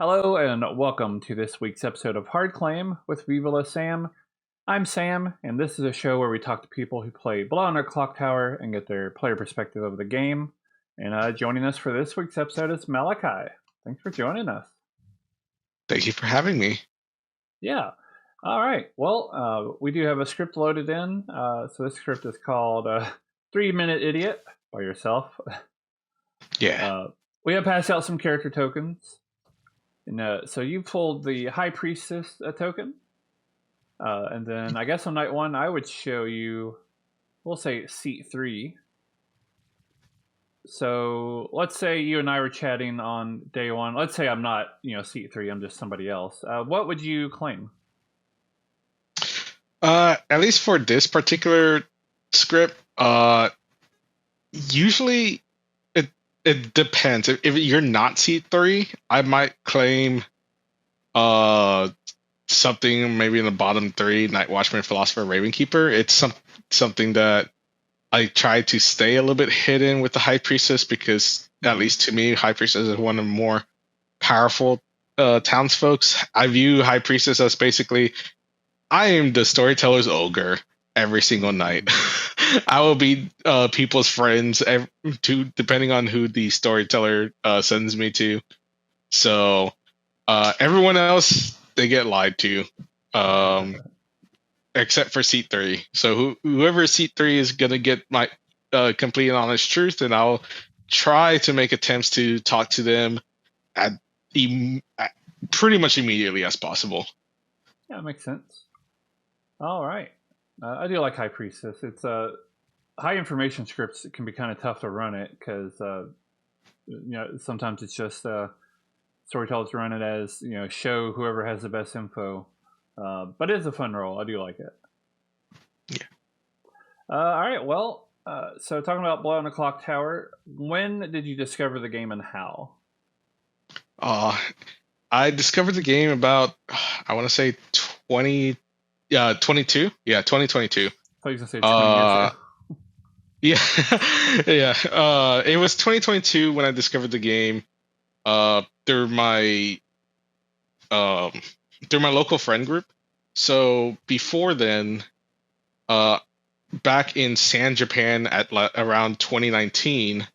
Hello and welcome to this week's episode of Hard Claim with Viva La Sam. I'm Sam, and this is a show where we talk to people who play Blood on our Clocktower and get their player perspective of the game. And joining us for this week's episode is Malakai. Thanks for joining us. Thank you for having me. Yeah. All right. Well, we do have a script loaded in. So this script is called 3-Minute Idiot by yourself. Yeah. We have passed out some character tokens. And so you pulled the High Priestess token. And then I guess on night one, I would show you, we'll say seat 3. So let's say you and I were chatting on day 1. Let's say I'm not, seat 3, I'm just somebody else. What would you claim? At least for this particular script, usually it depends. If you're not seat 3, I might claim something maybe in the bottom 3, Night Watchman, Philosopher, Ravenkeeper. It's something that I try to stay a little bit hidden with the High Priestess because, at least to me, High Priestess is one of the more powerful townsfolks. I view High Priestess as basically, I am the storyteller's ogre every single night. I will be people's friends depending on who the storyteller sends me to. So everyone else, they get lied to, except for seat 3. So whoever seat 3 is gonna get my complete and honest truth, and I'll try to make attempts to talk to them at pretty much immediately as possible. Yeah, makes sense. All right. I do like High Priestess. It's high information scripts can be kind of tough to run it because sometimes it's just storytellers run it as show whoever has the best info. But it is a fun role. I do like it. Yeah. All right. Well, so talking about Blood on the Clocktower, when did you discover the game and how? I discovered the game about, I want to say 22. Yeah, 2022. I thought you were going to say 20 years ago. Yeah, yeah. It was 2022 when I discovered the game through my local friend group. So before then, back in San Japan at around 2019,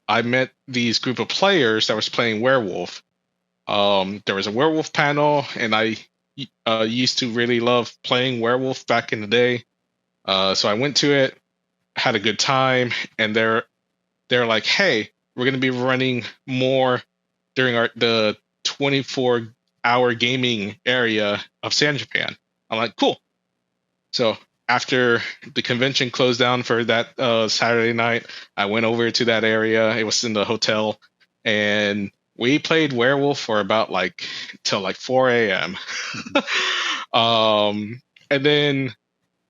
I met these group of players that was playing Werewolf. There was a Werewolf panel, and I used to really love playing Werewolf back in the day. So I went to it, had a good time, and they're like, "Hey, we're gonna be running more during the 24-hour gaming area of San Japan." I'm like, "Cool." So after the convention closed down for that Saturday night, I went over to that area. It was in the hotel, and we played Werewolf for about till 4 a.m. And then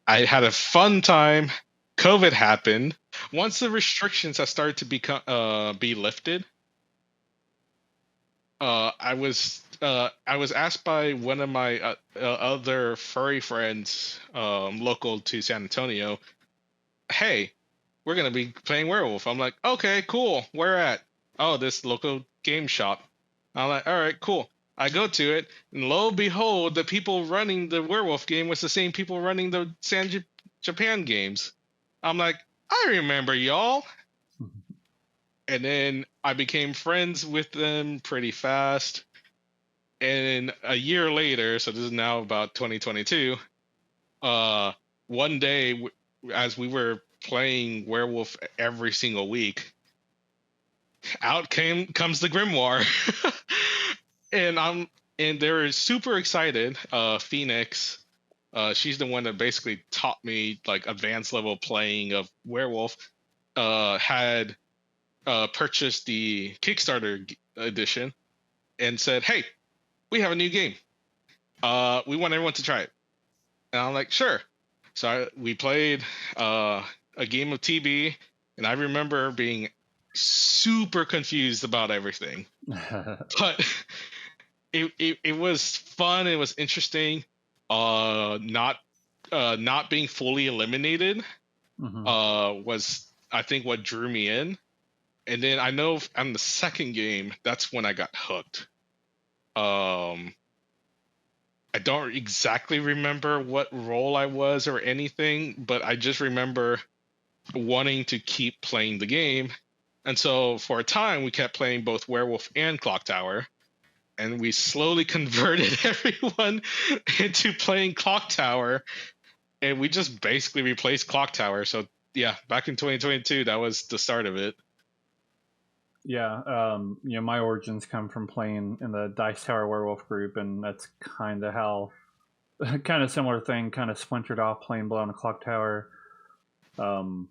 I had a fun time. COVID happened. Once the restrictions have started to be lifted, I was asked by one of my other furry friends, local to San Antonio, "Hey, we're gonna be playing Werewolf." I'm like, "Okay, cool. Where at?" "Oh, this local game shop." I'm like, "All right, cool." I go to it, and lo and behold, the people running the Werewolf game was the same people running the Japan games. I'm like, "I remember y'all." And then I became friends with them pretty fast. And a year later, so this is now about 2022, one day, as we were playing Werewolf every single week, out comes the Grimoire. And they're super excited. Phoenix, she's the one that basically taught me advanced level playing of Werewolf, had purchased the Kickstarter edition and said, "Hey, we have a new game. We want everyone to try it." And I'm like, "Sure." So we played a game of TB, and I remember being super confused about everything. But it was fun. It was interesting. Not being fully eliminated was, I think, what drew me in. And then I know on the second game, that's when I got hooked. Um, I don't exactly remember what role I was or anything, but I just remember wanting to keep playing the game. And so for a time, we kept playing both Werewolf and Clocktower, and we slowly converted everyone into playing Clocktower, and we just basically replaced Clocktower. So yeah, back in 2022, that was the start of it. Yeah, my origins come from playing in the Dice Tower Werewolf group, and that's kind of how, kind of similar thing, kind of splintered off playing Blow on the Clock Tower. Um,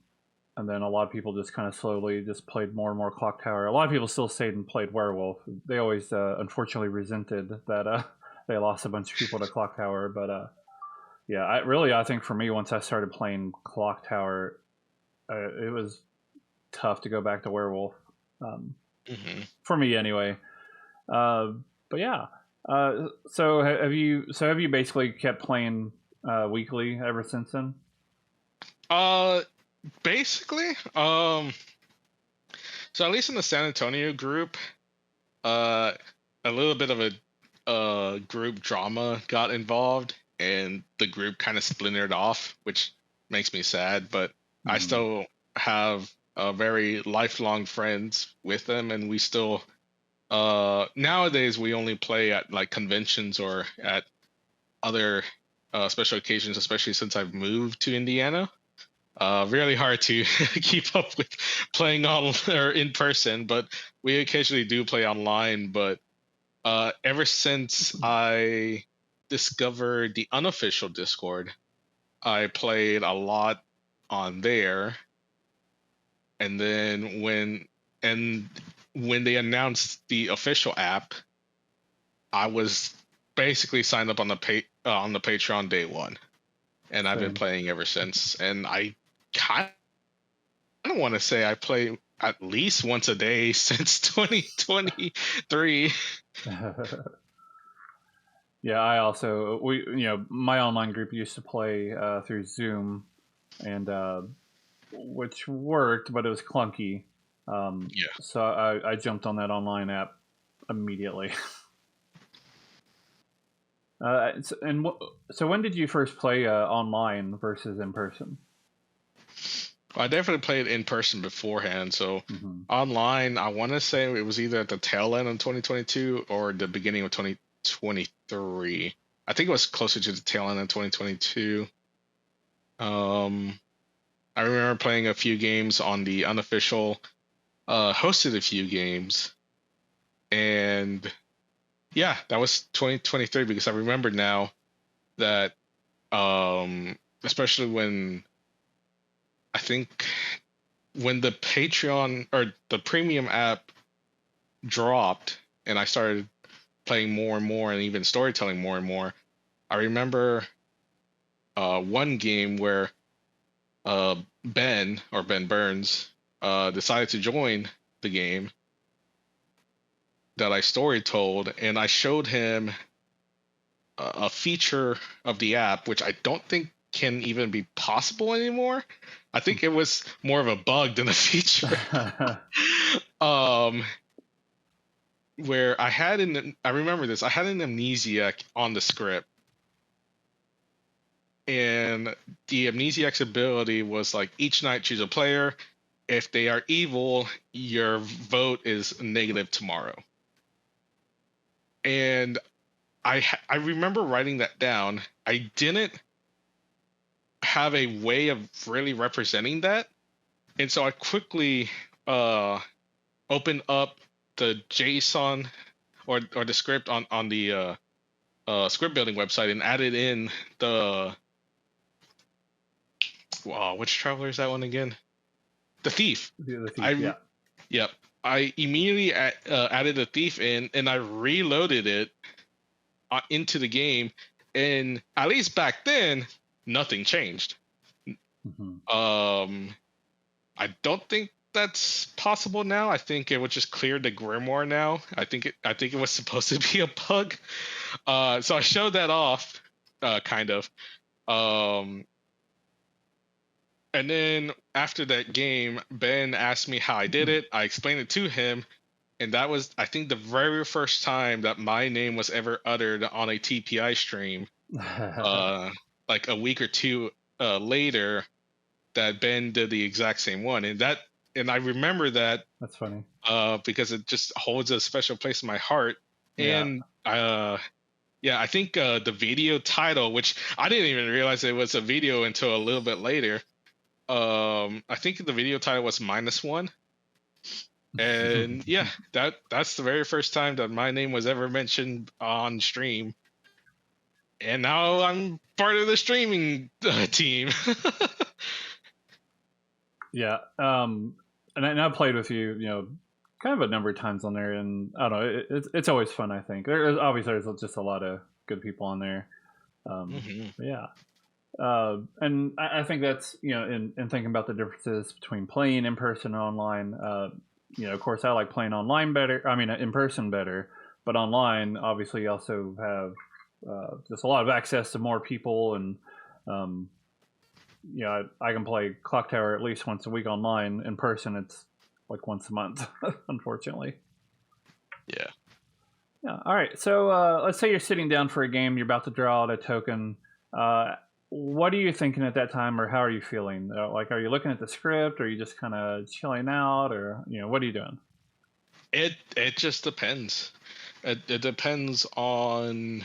and then a lot of people just kind of slowly just played more and more Clock Tower. A lot of people still stayed and played Werewolf. They always, unfortunately, resented that they lost a bunch of people to Clock Tower. But yeah, I think for me, once I started playing Clock Tower, it was tough to go back to Werewolf. Um, Mm-hmm. for me anyway. Uh, but yeah. So have you basically kept playing weekly ever since then? Uh, Basically, so at least in the San Antonio group, uh, a little bit of a group drama got involved, and the group kind of splintered off, which makes me sad. But I Mm-hmm. still have very lifelong friends with them, and we still nowadays we only play at like conventions or at other special occasions, especially since I've moved to Indiana. Really hard to keep up with playing on or in person, but we occasionally do play online. But ever since I discovered the unofficial Discord, I played a lot on there. And then and when they announced the official app, I was basically signed up on the Patreon day one, and I've been Same. playing ever since. And I kind of want to say I play at least once a day since 2023. Yeah, I also my online group used to play through Zoom, and which worked, but it was clunky. Yeah. So I jumped on that online app immediately. So when did you first play online versus in person? I definitely played in person beforehand. So Mm-hmm. online, I want to say it was either at the tail end of 2022 or the beginning of 2023. I think it was closer to the tail end of 2022. Um, I remember playing a few games on the unofficial, hosted a few games, and yeah, that was 2023 because I remember now that, especially when I think when the Patreon or the premium app dropped and I started playing more and more and even storytelling more and more, I remember one game where Ben Burns decided to join the game that I story told, and I showed him a feature of the app which I don't think can even be possible anymore. I think it was more of a bug than a feature. um, where I remember this. I had an amnesiac on the script, and the amnesiac's ability was like each night choose a player. If they are evil, your vote is negative tomorrow. And I remember writing that down. I didn't have a way of really representing that, and so I quickly uh, opened up the JSON or the script on the script building website and added in the which traveler is that one again? The thief. The thief, I yeah. Yep. I immediately added the thief in, and I reloaded it into the game, and at least back then, nothing changed. Mm-hmm. I don't think that's possible now. I think it would just clear the grimoire now. I think it was supposed to be a bug. So I showed that off, kind of. Um, and then after that game, Ben asked me how I did it. I explained it to him, and that was, I think, the very first time that my name was ever uttered on a TPI stream. Like a week or two later, that Ben did the exact same one, and I remember that That's funny. because it just holds a special place in my heart. Yeah. And yeah, I think the video title, which I didn't even realize it was a video until a little bit later. I think the video title was -1. And yeah, that's the very first time that my name was ever mentioned on stream. And now I'm part of the streaming team. Yeah. And I played with you, kind of a number of times on there, and I don't know, it's always fun. I think obviously there's just a lot of good people on there. Yeah. And I think that's in thinking about the differences between playing in person and online. Of course, I like playing online better. I mean, in person better, but online, obviously, you also have just a lot of access to more people, and I can play Clocktower at least once a week online. In person, it's like once a month, unfortunately. Yeah. Yeah. All right. So let's say you're sitting down for a game. You're about to draw out a token. What are you thinking at that time, or how are you feeling? Like, are you looking at the script, or are you just kind of chilling out, or what are you doing? It just depends. It depends on,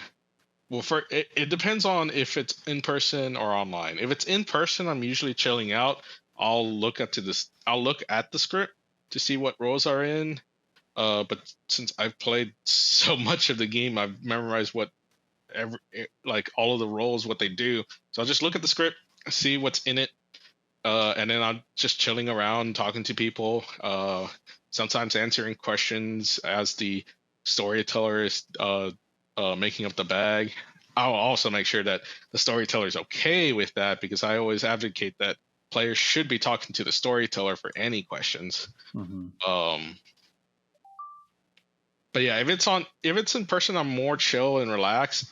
well, it depends on if it's in person or online. If it's in person, I'm usually chilling out. I'll look at the script to see what roles are in. But since I've played so much of the game, I've memorized like all of the roles, what they do. So I'll just look at the script, see what's in it, and then I'm just chilling around, talking to people, sometimes answering questions as the storyteller is making up the bag. I'll also make sure that the storyteller is okay with that, because I always advocate that players should be talking to the storyteller for any questions. Mm-hmm. But yeah, if it's in person, I'm more chill and relaxed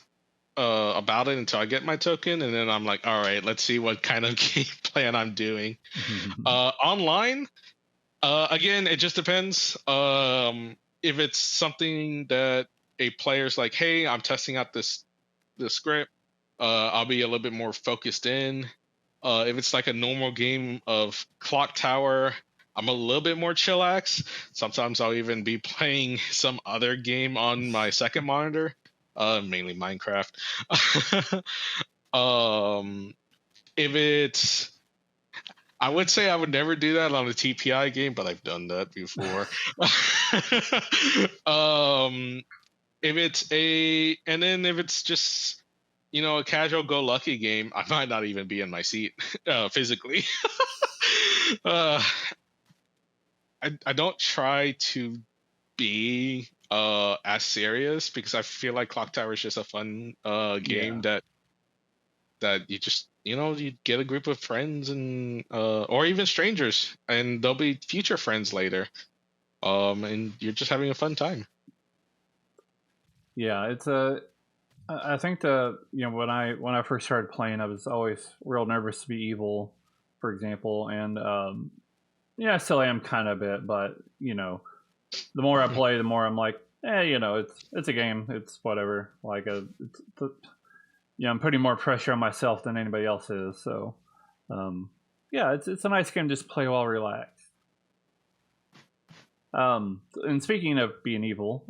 about it until I get my token, and then I'm like, all right, let's see what kind of game plan I'm doing. Online, again, it just depends. If it's something that a player's like, hey, I'm testing out the script, I'll be a little bit more focused in. If it's like a normal game of Clocktower, I'm a little bit more chillax. Sometimes I'll even be playing some other game on my second monitor, mainly Minecraft. If it's, I would say I would never do that on a TPI game, but I've done that before. If it's just, a casual go lucky game, I might not even be in my seat physically. uh, I don't try to be as serious, because I feel like Clocktower is just a fun game that you just, you get a group of friends and or even strangers, and they'll be future friends later, and you're just having a fun time. Yeah, I think when I first started playing, I was always real nervous to be evil, for example, and I still am kind of a bit, but the more I play, the more I'm like, it's a game, it's whatever. Like I'm putting more pressure on myself than anybody else is. So, it's a nice game just to play while relaxed. And speaking of being evil,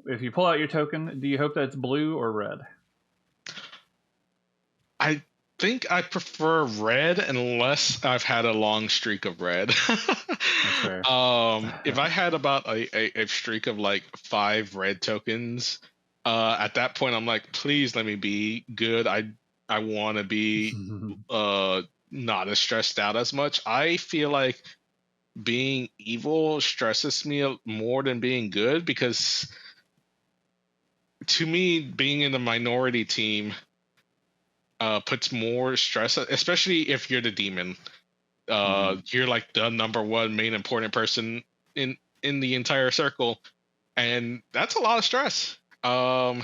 if you pull out your token, do you hope that it's blue or red? I think I prefer red unless I've had a long streak of red. That's fair. If I had about a streak of like 5 red tokens, at that point I'm like, please let me be good. I want to be not as stressed out as much. I feel like being evil stresses me more than being good, because to me, being in the minority team puts more stress, especially if you're the demon. You're like the number one main important person in the entire circle, and that's a lot of stress. So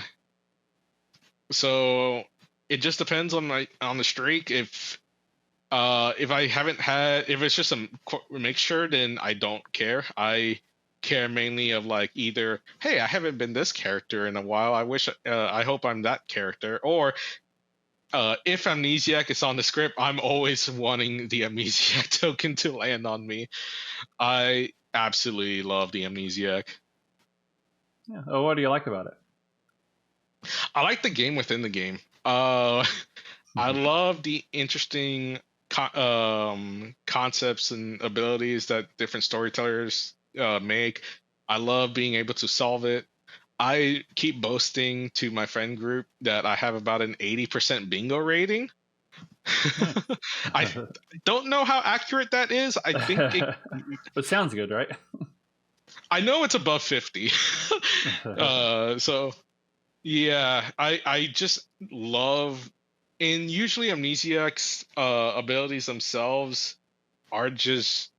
it just depends on the streak. If I haven't had, if it's just a mixture, then I don't care. care mainly of like either, hey, I haven't been this character in a while. I hope I'm that character. Or if Amnesiac is on the script, I'm always wanting the Amnesiac token to land on me. I absolutely love the Amnesiac. Yeah. Oh, what do you like about it? I like the game within the game. I love the interesting concepts and abilities that different storytellers make. I love being able to solve it. I keep boasting to my friend group that I have about an 80% bingo rating. I don't know how accurate that is. I think It sounds good, right? I know it's above 50. So yeah, I just love, and usually Amnesiac's abilities themselves are just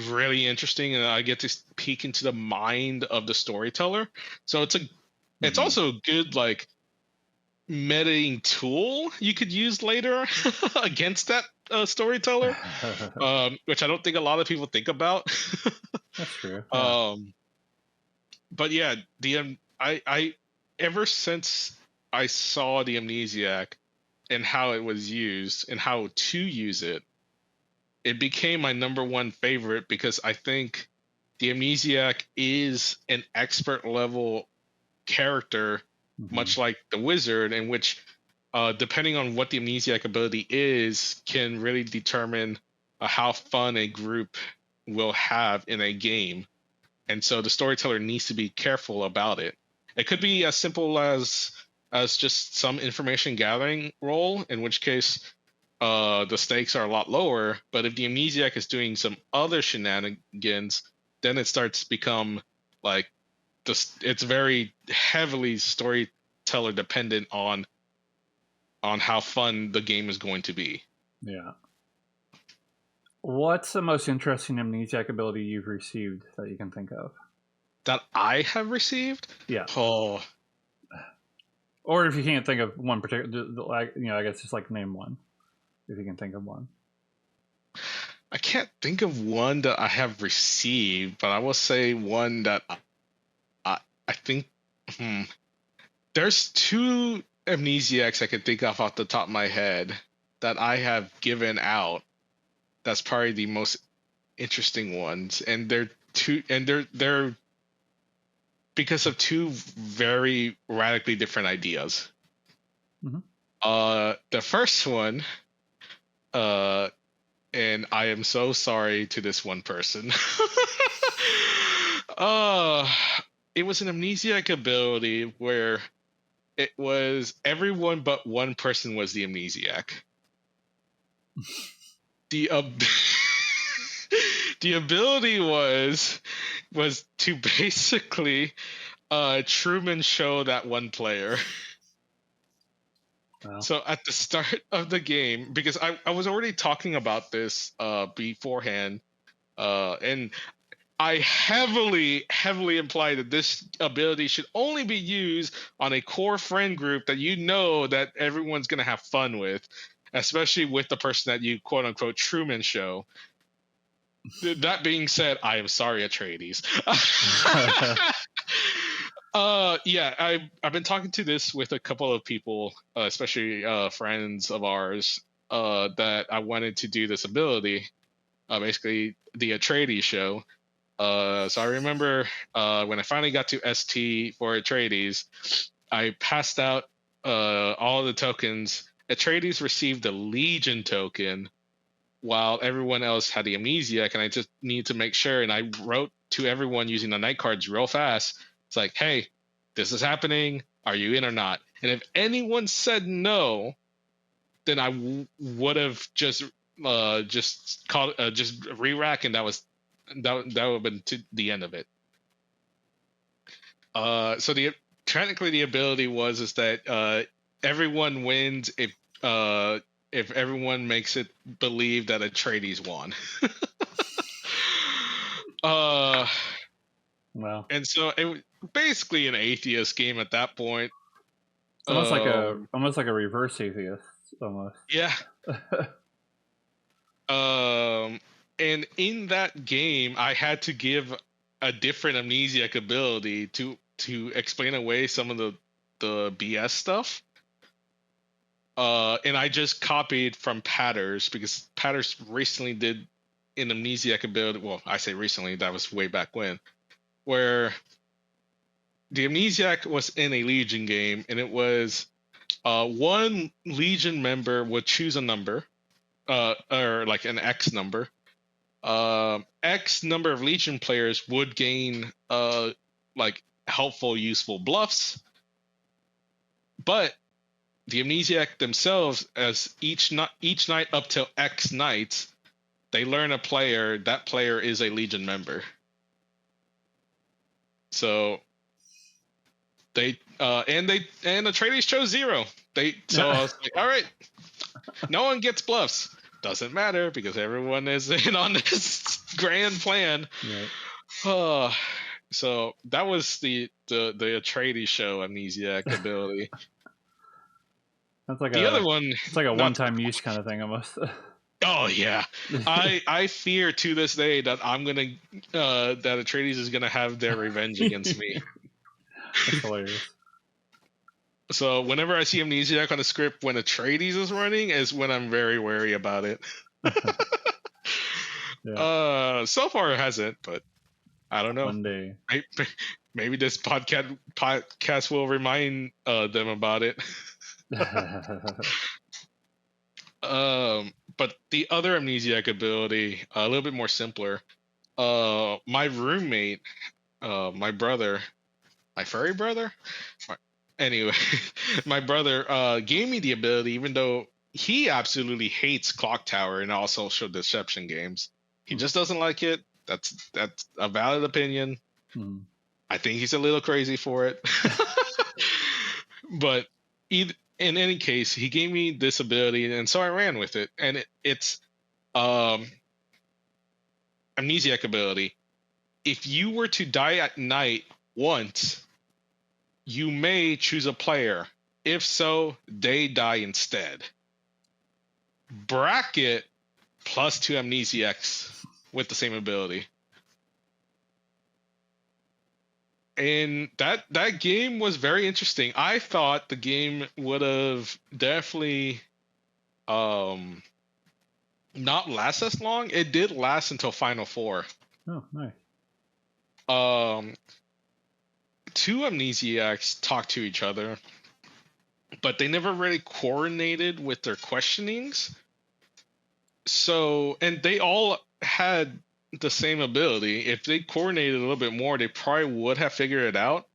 really interesting, and I get to peek into the mind of the storyteller. So it's also a good like metaing tool you could use later against that storyteller, which I don't think a lot of people think about. That's true. Yeah. um, but yeah, I ever since I saw the Amnesiac and how it was used and how to use it, it became my number one favorite because I think the Amnesiac is an expert level character, much like the wizard, in which, depending on what the Amnesiac ability is, can really determine how fun a group will have in a game. And so the storyteller needs to be careful about it. It could be as simple as just some information gathering role, in which case the stakes are a lot lower. But if the amnesiac is doing some other shenanigans, then it starts to become like it's very heavily storyteller dependent on how fun the game is going to be. Yeah. What's the most interesting amnesiac ability you've received that you can think of? That I have received? Yeah. Oh, Or if you can't think of one particular, like, I guess just like name one, if you can think of one. I can't think of one that I have received, but I will say one that I think there's two amnesiacs I can think of off the top of my head that I have given out. That's probably the most interesting ones, and they're because of two very radically different ideas. The first one, and I am so sorry to this one person. It was an amnesiac ability where it was everyone but one person was the amnesiac. The the ability was to basically Truman show that one player. Wow. So at the start of the game, because I was already talking about this beforehand, and I heavily implied that this ability should only be used on a core friend group that that everyone's gonna have fun with, especially with the person that you quote unquote Truman show. That being said, I am sorry, Atreides. Yeah, I've been talking to this with a couple of people, especially friends of ours, that I wanted to do this ability, basically the Atreides show. So I remember when I finally got to ST for Atreides, I passed out all the tokens. Atreides received the Legion token, while everyone else had the amnesiac, and I just needed to make sure. And I wrote to everyone using the night cards real fast. It's like, hey, this is happening. Are you in or not? And if anyone said no, then I would have just called just re-rack, and that would have been to the end of it. So technically the ability is that everyone wins if everyone makes it believe that Atreides won. Wow. And so it was basically an atheist game at that point. It's almost like a reverse atheist, almost. Yeah. And in that game, I had to give a different amnesiac ability to explain away some of the BS stuff. And I just copied from Patters because Patters recently did an amnesiac ability. Well, I say recently, that was way back when, where the amnesiac was in a Legion game, and it was one Legion member would choose a number, or like an X number. X number of Legion players would gain like helpful, useful bluffs, but the amnesiac themselves, as each night up till X nights, they learn a player. That player is a Legion member. So and the Atreides chose 0. So I was like, all right, no one gets bluffs. Doesn't matter because everyone is in on this grand plan. Right. So that was the Atreides show amnesiac ability. That's like the other one. It's like a one-time use kind of thing almost. Oh yeah, I fear to this day that I'm gonna that Atreides is gonna have their revenge against me. That's hilarious. So whenever I see amnesiac on a script when Atreides is running, is when I'm very wary about it. Yeah. So far it hasn't, but I don't know. One day. Maybe this podcast will remind them about it. But the other amnesiac ability, a little bit more simpler. My roommate, my brother, my furry brother. Anyway, my brother gave me the ability, even though he absolutely hates Clocktower and all social deception games. He just doesn't like it. That's a valid opinion. I think he's a little crazy for it. But in any case, he gave me this ability, and so I ran with it. And it's amnesiac ability. If you were to die at night once, you may choose a player. If so, they die instead. Bracket +2 amnesiacs with the same ability. And that game was very interesting. I thought the game would have definitely not last as long. It did last until Final Four. Oh, nice. 2 amnesiacs talk to each other, but they never really coordinated with their questionings. So, and they all had the same ability. If they coordinated a little bit more, they probably would have figured it out.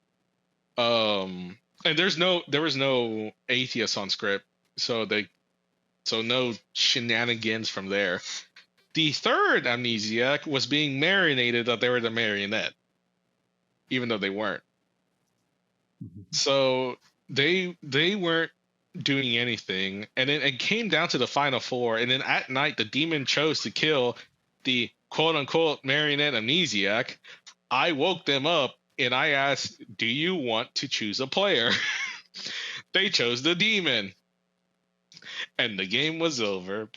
And there was no atheist on script, so no shenanigans from there. The third amnesiac was being marinated that they were the marionette, even though they weren't. So they weren't doing anything, and then it came down to the Final Four, and then at night the demon chose to kill the quote-unquote marionette amnesiac. I woke them up and I asked, do you want to choose a player? They chose the demon, and the game was over.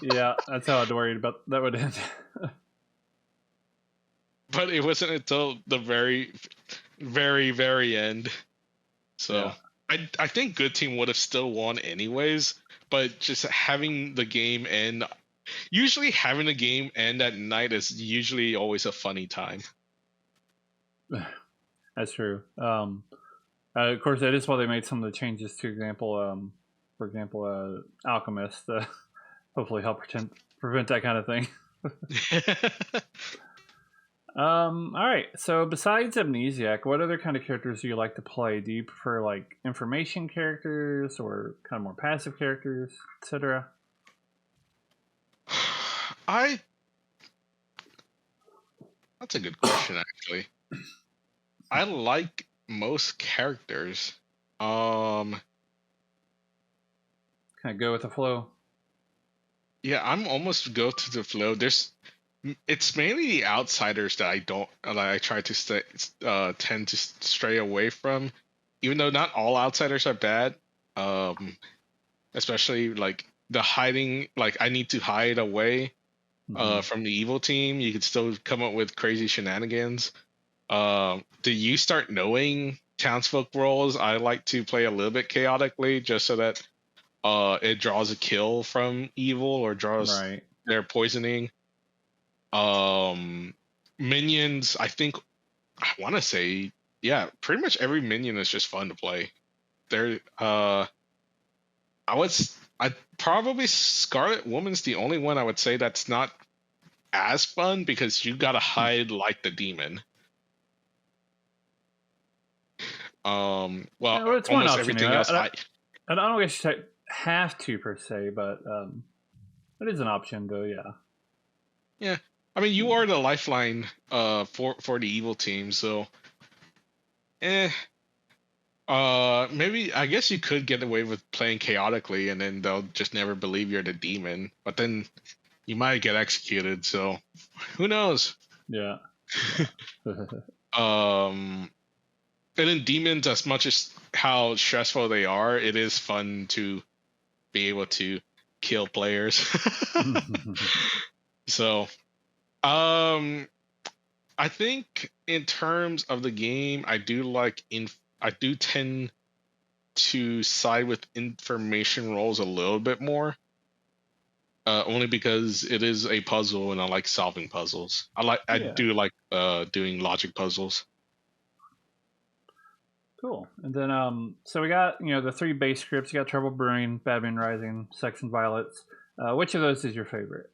Yeah, that's how I'd worried about that would end. But it wasn't until the very, very, very end. So yeah. I think Good Team would have still won anyways, but just having the game end, usually having a game end at night is usually always a funny time. That's true. Of course, that is why they made some of the changes to for example, Alchemist, hopefully help prevent that kind of thing. All right. So besides Amnesiac, what other kind of characters do you like to play? Do you prefer like information characters or kind of more passive characters, etc.? That's a good question, actually. I like most characters. Kind of go with the flow. Yeah, I'm almost go to the flow. It's mainly the outsiders that I try to tend to stray away from, even though not all outsiders are bad. Especially like the hiding, like I need to hide away. from the evil team. You could still come up with crazy shenanigans. Do you start knowing townsfolk roles? I like to play a little bit chaotically just so that it draws a kill from evil or draws Right. their poisoning. Um, Minions, I want to say, yeah, pretty much every minion is just fun to play. There, I probably Scarlet Woman's the only one I would say that's not as fun because you gotta hide like the demon. Well, Well, it's one almost option. everything else, I don't guess you have to per se, but it is an option, though. Yeah. yeah. I mean, you are the lifeline for the evil team, so eh. Maybe I guess you could get away with playing chaotically, and then they'll just never believe you're the demon. But then you might get executed, so who knows? Yeah. Um, and then demons, as much as how stressful they are, it is fun to be able to kill players. So, I think in terms of the game, I do tend to side with information roles a little bit more. Only because it is a puzzle and I like solving puzzles. I Yeah. do like doing logic puzzles. Cool. And then, so we got the three base scripts. You got Trouble Brewing, Bad Moon Rising, Sex and Violets. Which of those is your favorite?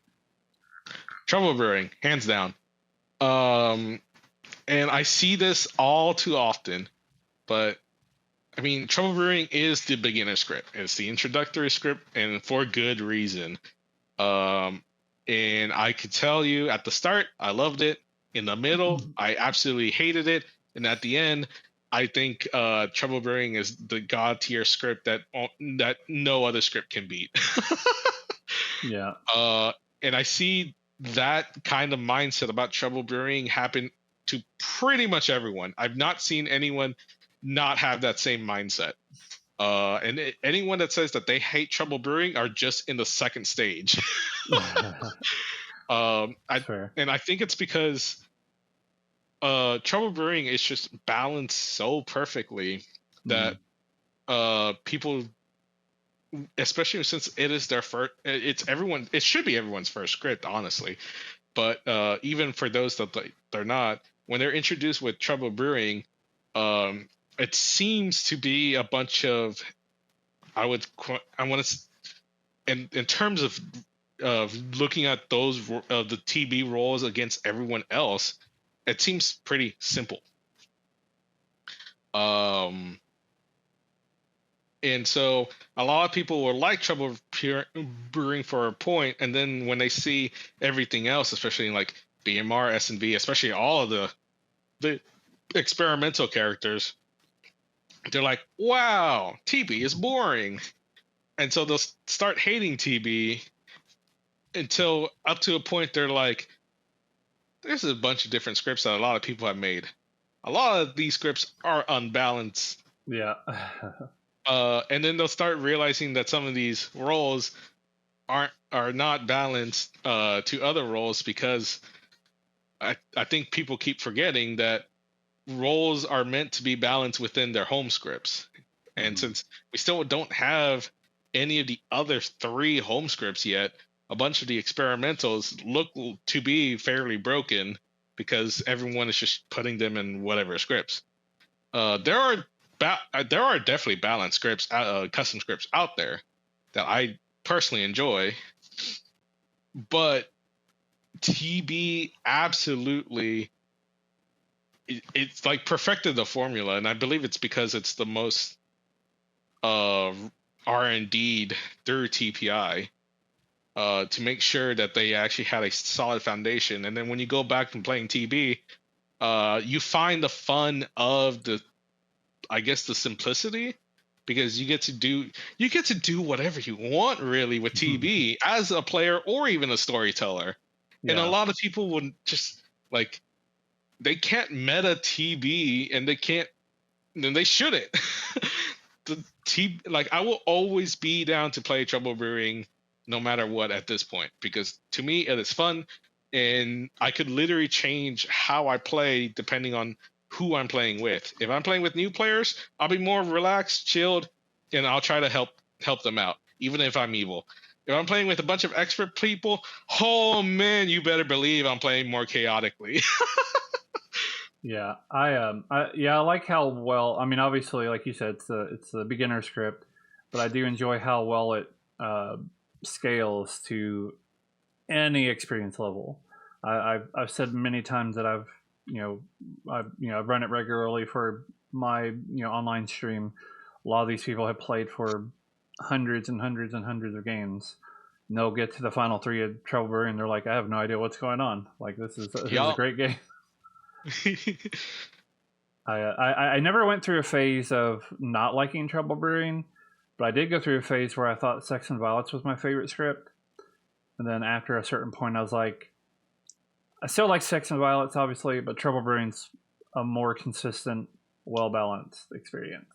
Trouble Brewing, hands down. And I see this all too often, but I mean, Trouble Brewing is the beginner script. It's the introductory script, and for good reason. Um, and I could tell you at the start, I loved it. In the middle, I absolutely hated it, and at the end, I think Trouble Brewing is the god tier script that no other script can beat. Yeah. And I see that kind of mindset about Trouble Brewing happen to pretty much everyone. I've not seen anyone not have that same mindset. Anyone that says that they hate Trouble Brewing are just in the second stage. That's fair. I think it's because Trouble Brewing is just balanced so perfectly that people, especially since it is their first, it should be everyone's first script, honestly. But even for those that they're not, when they're introduced with Trouble Brewing, it seems to be a bunch of I want to in terms of looking at those the TB roles against everyone else, it seems pretty simple. And so a lot of people will like Trouble Brewing for a point, and then when they see everything else, especially in like BMR, S&V, especially all of the experimental characters, they're like, "Wow, TB is boring," and so they'll start hating TB until up to a point they're like, "There's a bunch of different scripts that a lot of people have made. A lot of these scripts are unbalanced." Yeah. And then they'll start realizing that some of these roles are not balanced to other roles because I think people keep forgetting that roles are meant to be balanced within their home scripts. And since we still don't have any of the other three home scripts yet, a bunch of the experimentals look to be fairly broken because everyone is just putting them in whatever scripts. There are definitely balanced scripts, custom scripts out there that I personally enjoy, but TB absolutely it's like perfected the formula, and I believe it's because it's the most R&D'd through TPI to make sure that they actually had a solid foundation. And then when you go back from playing TB, you find the fun of the simplicity, because you get to do whatever you want really with TB as a player or even a storyteller. And a Yeah. lot of people would just like they can't meta TB and they shouldn't. I will always be down to play Trouble Brewing no matter what at this point, because to me it is fun, and I could literally change how I play depending on who I'm playing with. If I'm playing with new players, I'll be more relaxed, chilled, and I'll try to help them out, even if I'm evil. If I'm playing with a bunch of expert people, oh man, you better believe I'm playing more chaotically. Yeah, I like how well. I mean, obviously, like you said, it's a beginner script, but I do enjoy how well it uh, scales to any experience level. I've said many times that I've run it regularly for my online stream. A lot of these people have played for hundreds and hundreds and hundreds of games. And they'll get to the final three of Troubleberry and they're like, I have no idea what's going on. Like this is a Yup. great game. I never went through a phase of not liking Trouble Brewing, but I did go through a phase where I thought Sex and Violence was my favorite script. And then after a certain point, I was like, I still like Sex and Violence, obviously, but Trouble Brewing's a more consistent, well balanced experience.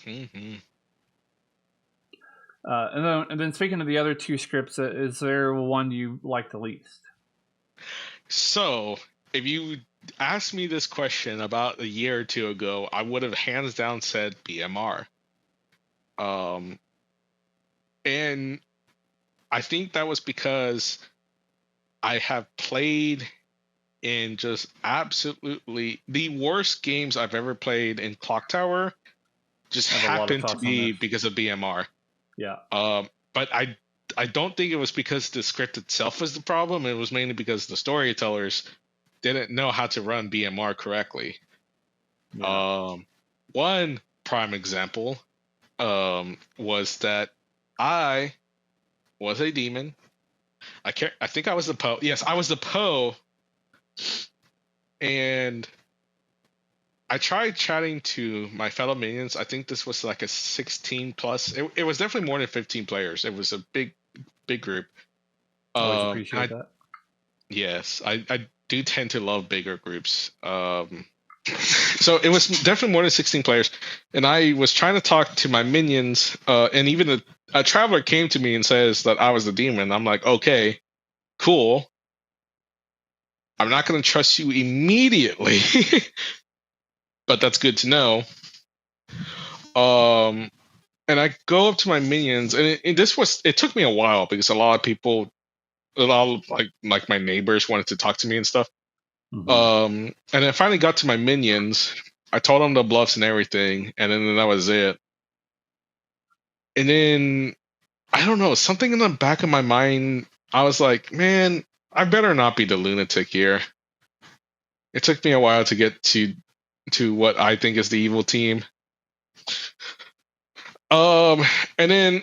Hmm. And then speaking of the other two scripts, is there one you like the least? So, if you asked me this question about a year or two ago, I would have hands down said BMR. Um, and I think that was because I have played in just absolutely the worst games I've ever played in Clocktower just I have a lot of happened to thoughts on be this. because of BMR. Yeah. But I don't think it was because the script itself was the problem. It was mainly because the storytellers didn't know how to run BMR correctly. Yeah. One prime example was that I was a demon. I think I was the Poe. Yes, I was the Poe, and I tried chatting to my fellow minions. I think this was like a 16 plus. It was definitely more than 15 players. It was a big group. Always And appreciate I that. Yes, I do tend to love bigger groups. So it was definitely more than 16 players, and I was trying to talk to my minions, and even a traveler came to me and says that I was the demon. I'm like, okay, cool. I'm not going to trust you immediately, but that's good to know. Um, and I go up to my minions, and it took me a while because a lot of people, a lot of like my neighbors wanted to talk to me and stuff. Mm-hmm. And I finally got to my minions. I told them the bluffs and everything, and then that was it. And then I don't know, something in the back of my mind, I was like, man, I better not be the lunatic here. It took me a while to get to what I think is the evil team. Um, and then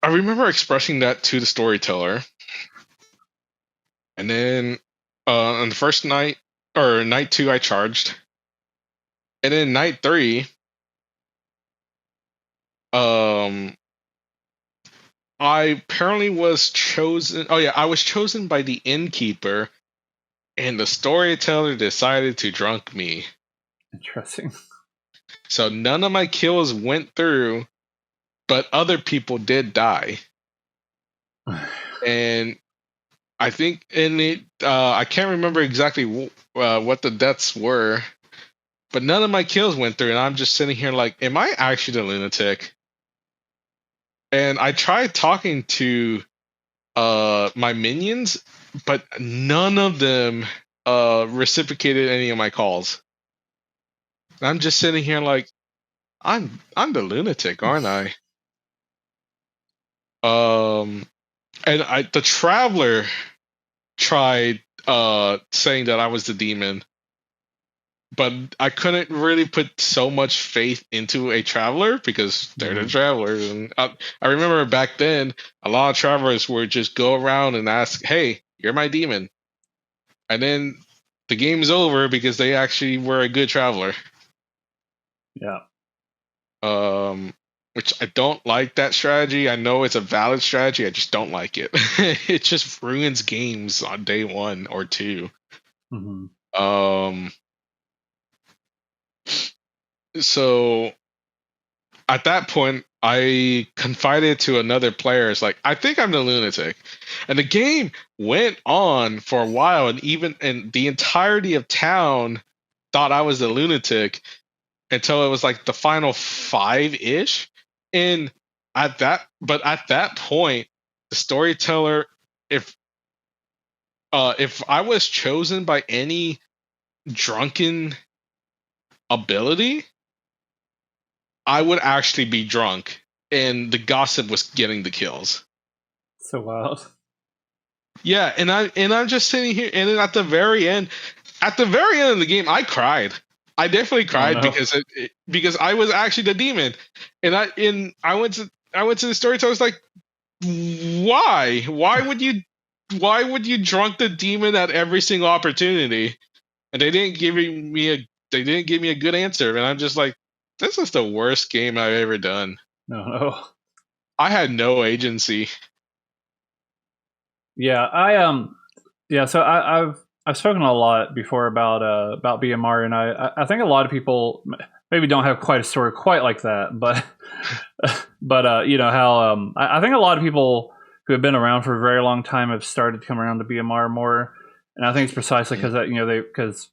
I remember expressing that to the storyteller, and then on the first night or night two, I charged, and then night three, um, I apparently was chosen. Oh yeah, I was chosen by the innkeeper, and the storyteller decided to drunk me. Interesting. So none of my kills went through, but other people did die. And I think in it, I can't remember exactly what the deaths were, but none of my kills went through, and I'm just sitting here like, am I actually the lunatic? And I tried talking to my minions, but none of them reciprocated any of my calls. I'm just sitting here like I'm the lunatic, aren't I? Um, and the traveler tried saying that I was the demon, but I couldn't really put so much faith into a traveler because they're the Mm-hmm. travelers. And I remember back then, a lot of travelers would just go around and ask, "Hey, you're my demon," and then the game's over because they actually were a good traveler. Yeah. Um, which I don't like that strategy. I know it's a valid strategy. I just don't like it. It just ruins games on day one or two. Mm-hmm. Um, so at that point, I confided to another player. It's like, I think I'm the lunatic, and the game went on for a while, and the entirety of town thought I was the lunatic until it was like the final five ish, and at that point, the storyteller, if if I was chosen by any drunken ability, I would actually be drunk, and the gossip was getting the kills. So wild. Yeah, and I'm just sitting here, and then at the very end of the game, I cried. I definitely Oh cried no. because I was actually the demon, and I went to the storyteller. I was like, why would you drunk the demon at every single opportunity? And they didn't give me a good answer, and I'm just like, this is the worst game I've ever done. No, no. I had no agency. Yeah, yeah, so I've spoken a lot before about BMR, and I think a lot of people maybe don't have quite a story quite like that, but you know how I think a lot of people who have been around for a very long time have started to come around to BMR more, and I think it's precisely because that because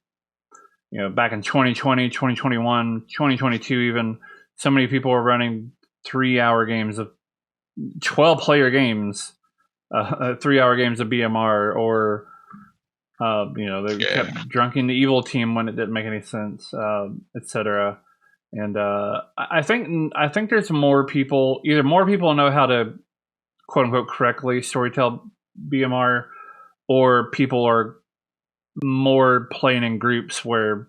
back in 2020, 2021, 2022, even so many people were running 3 hour games of 12 player games, 3 hour games of BMR, or they Yeah. kept drunking the evil team when it didn't make any sense, etc. And I think there's more people, either more people know how to quote unquote correctly storytell BMR, or people are more playing in groups where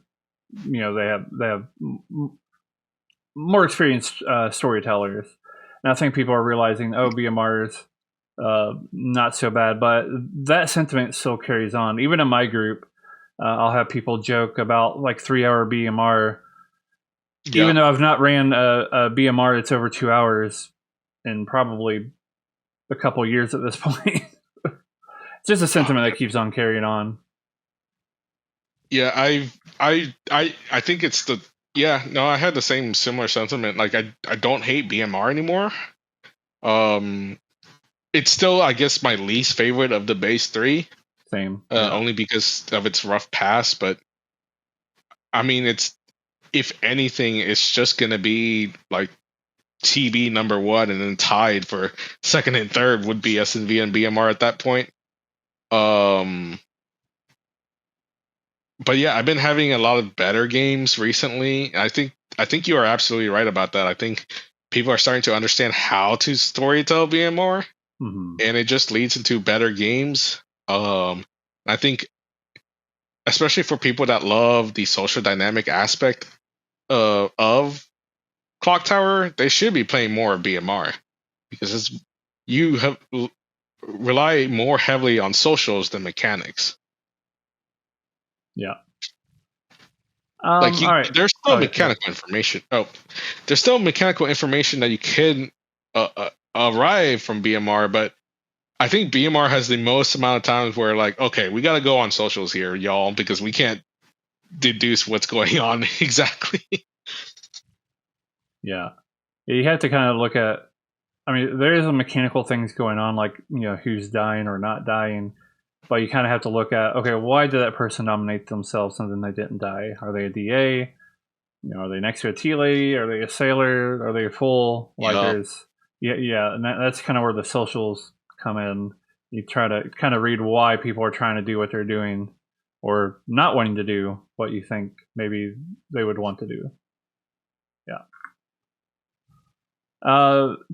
they have more experienced storytellers, and I think people are realizing, oh, BMR is not so bad, but that sentiment still carries on. Even in my group, I'll have people joke about like 3 hour BMR, even Yep. though I've not ran a BMR that's over 2 hours in probably a couple years at this point. It's just a Oh, sentiment that keeps on carrying on. yeah, I think it's the yeah, no, I had the same similar sentiment. Like I don't hate BMR anymore. Um it's still, I guess, my least favorite of the base three, Same, yeah, only because of its rough pass, but I mean it's if anything, it's just gonna be like TB number one, and then tied for second and third would be SNV and BMR at that point. Um but yeah, I've been having a lot of better games recently. I think you are absolutely right about that. I think people are starting to understand how to storytell BMR, hmm and it just leads into better games. I think especially for people that love the social dynamic aspect of Clocktower, they should be playing more of BMR because you have rely more heavily on socials than mechanics. yeah. Like All right. there's still Oh yeah, go ahead. mechanical information. Oh, there's still mechanical information that you can arrive from BMR, but I think BMR has the most amount of times where like, okay, we got to go on socials here, y'all, because we can't deduce what's going on exactly. Yeah, you have to kind of look at. I mean, there is a mechanical things going on, like who's dying or not dying, but you kind of have to look at, okay, why did that person nominate themselves and then they didn't die? Are they a DA? Are they next to a tea lady? Are they a sailor? Are they a fool? Like Yeah, yeah, and that's kind of where the socials come in. You try to kind of read why people are trying to do what they're doing, or not wanting to do what you think maybe they would want to do. Yeah.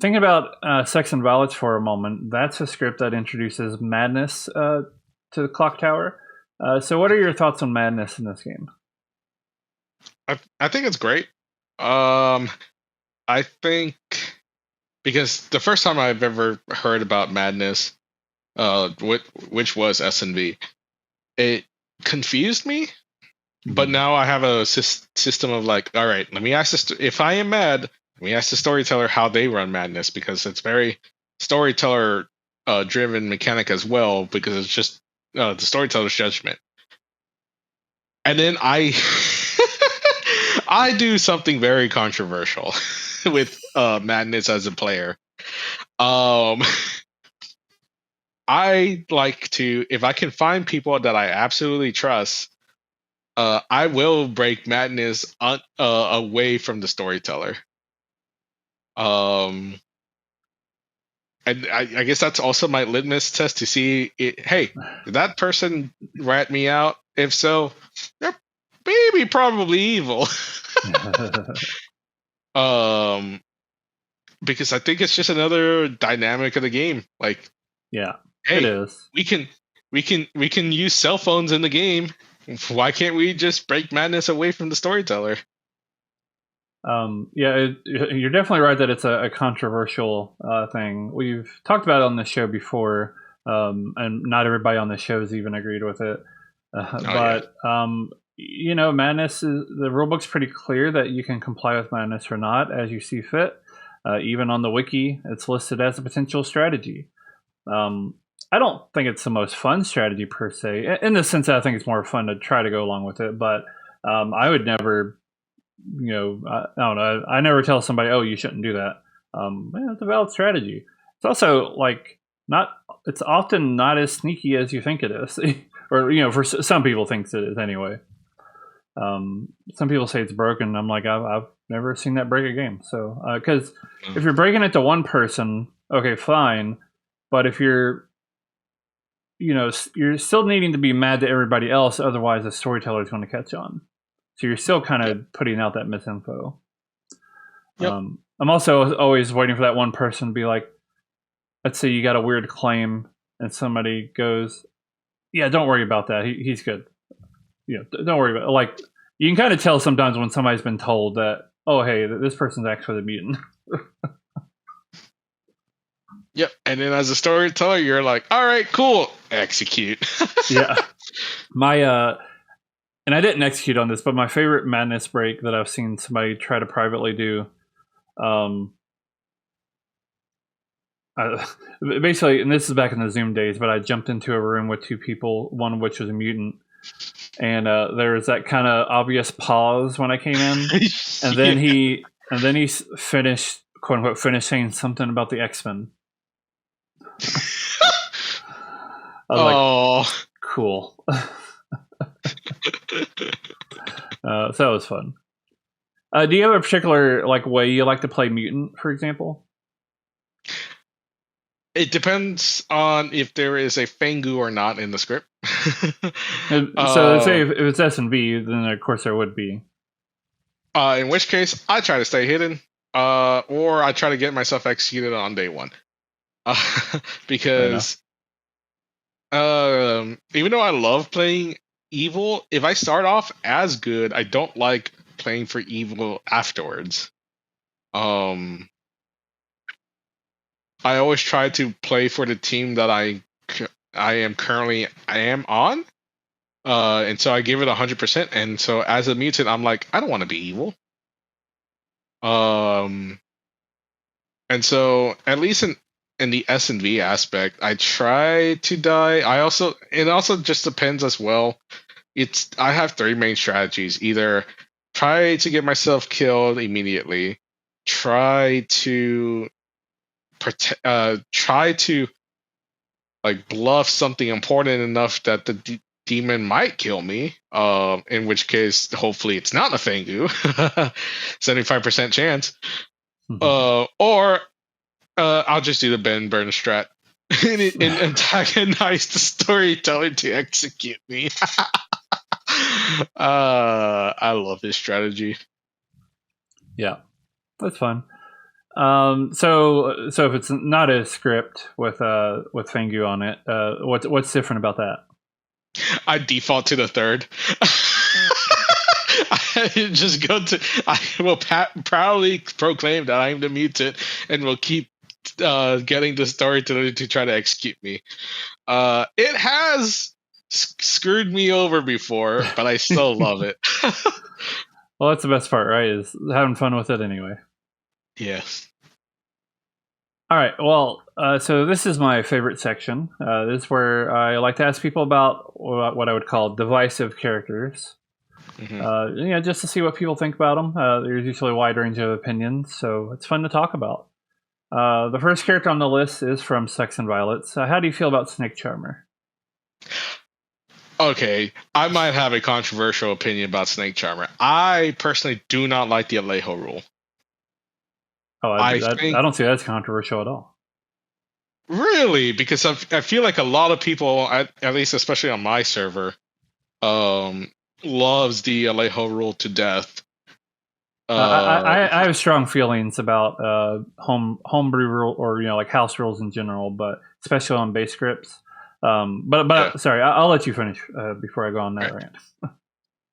Thinking about Sex and Violence for a moment, that's a script that introduces madness to the Clocktower. So, what are your thoughts on madness in this game? I think it's great. Um, I think because the first time I've ever heard about madness, which was SNV, it confused me. But Mm-hmm. now I have a system of like, all right, let me ask this. If I am mad, let me ask the storyteller how they run madness, because it's very storyteller driven mechanic as well, because it's just the storyteller's judgment. And then I I do something very controversial. with Madness as a player. Um, I like to, if I can find people that I absolutely trust, I will break Madness away from the storyteller. And I guess that's also my litmus test to see hey, did that person rat me out? If so, they're maybe probably evil. um because I think it's just another dynamic of the game. Like, Yeah, it hey, is. we can use cell phones in the game. Why can't we just break Madness away from the storyteller? Yeah, you're definitely right that it's a controversial thing. We've talked about it on the show before, and not everybody on the show has even agreed with it. Oh yeah. But Madness is the rulebook's pretty clear that you can comply with Madness or not as you see fit. Even on the wiki, it's listed as a potential strategy. I don't think it's the most fun strategy per se, in the sense that I think it's more fun to try to go along with it. But I would never, I don't know. I never tell somebody, "Oh, you shouldn't do that." It's a valid strategy. It's also like not. It's often not as sneaky as you think it is, or for some people thinks it is anyway. Some people say it's broken. I'm like, I've never seen that break a game. So, because if you're breaking it to one person, okay, fine. But if you're you're still needing to be mad to everybody else, otherwise the storyteller is going to catch on. So you're still kind of putting out that misinfo. Yep. I'm also always waiting for that one person to be like, let's say you got a weird claim and somebody goes, yeah, don't worry about that. He's good. Don't worry about it. Like, you can kind of tell sometimes when somebody's been told that, oh, hey, this person's actually the mutant. Yep. And then as a storyteller, you're like, all right, cool, execute. Yeah. And I didn't execute on this, but my favorite Madness break that I've seen somebody try to privately do, basically, and this is back in the Zoom days, but I jumped into a room with two people, one of which was a mutant, and there was that kind of obvious pause when I came in, and then he finished, quote unquote, finished saying something about the X-Men. I was like, cool. So that was fun. Do you have a particular way you like to play mutant, for example? It depends on if there is a Fangu or not in the script. So say if it's S&V, then of course there would be. In which case, I try to stay hidden, or I try to get myself executed on day one. Because even though I love playing evil, if I start off as good, I don't like playing for evil afterwards. I always try to play for the team that I am on. And so I give it 100%. And so as a mutant, I'm like, I don't want to be evil. And so at least in the S&V aspect, I try to die. It also just depends as well. I have three main strategies. Either try to get myself killed immediately, try to like bluff something important enough that the demon might kill me. In which case, hopefully, it's not a Fangu, 75% chance. Or I'll just do the Ben Burn strat and antagonize the storyteller to execute me. I love this strategy. Yeah, that's fun. So if it's not a script with Fangu on it, what's different about that? I default to the third. I just go to. I will proudly proclaim that I'm the mutant, and will keep getting the storyteller to try to execute me. It has screwed me over before, but I still love it. Well, that's the best part, right? Is having fun with it anyway. Yes. All right. Well, so this is my favorite section. This is where I like to ask people about what I would call divisive characters. Hmm. Just to see what people think about them. There's usually a wide range of opinions, so it's fun to talk about. The first character on the list is from Sex and Violets. How do you feel about Snake Charmer? Okay, I might have a controversial opinion about Snake Charmer. I personally do not like the Alejo rule. Oh, I I think don't see that's controversial at all. really because I feel like a lot of people, at least especially on my server, um, loves the Alejo rule to death. Uh, I have strong feelings about homebrew rule or like house rules in general, but especially on base scripts. yeah. Sorry, I'll let you finish before I go on that Right. rant.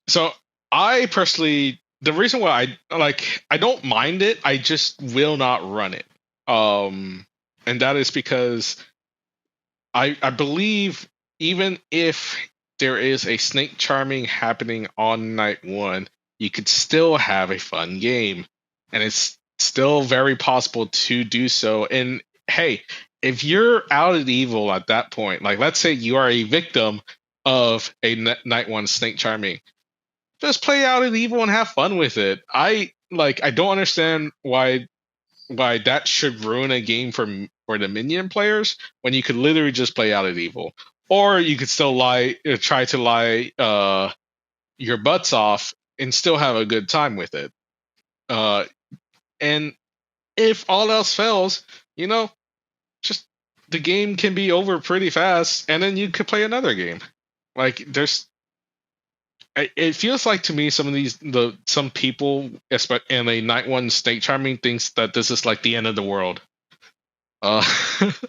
So I personally, the reason why I don't mind it, I just will not run it. And that is because I believe even if there is a snake charming happening on night one, you could still have a fun game, and it's still very possible to do so. And hey, if you're out at evil at that point, like let's say you are a victim of a night one snake charming, just play out at evil and have fun with it. I don't understand why that should ruin a game for the minion players when you could literally just play out at evil, or you could still try to lie your butts off and still have a good time with it. Uh, and if all else fails, you know, just the game can be over pretty fast, and then you could play another game. Like it feels like to me some people, in a night one snake charming, thinks that this is like the end of the world. Uh,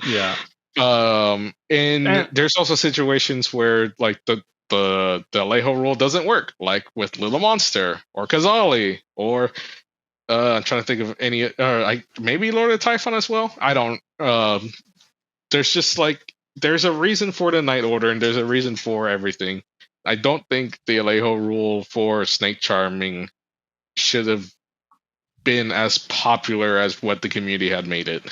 Yeah, and and there's also situations where like the Alejo rule doesn't work, like with Little Monster or Kazali, or I'm trying to think of any, like maybe Lord of Typhon as well. I don't. There's just like there's a reason for the Night Order, and there's a reason for everything. I don't think the Alejo rule for Snake Charming should have been as popular as what the community had made it.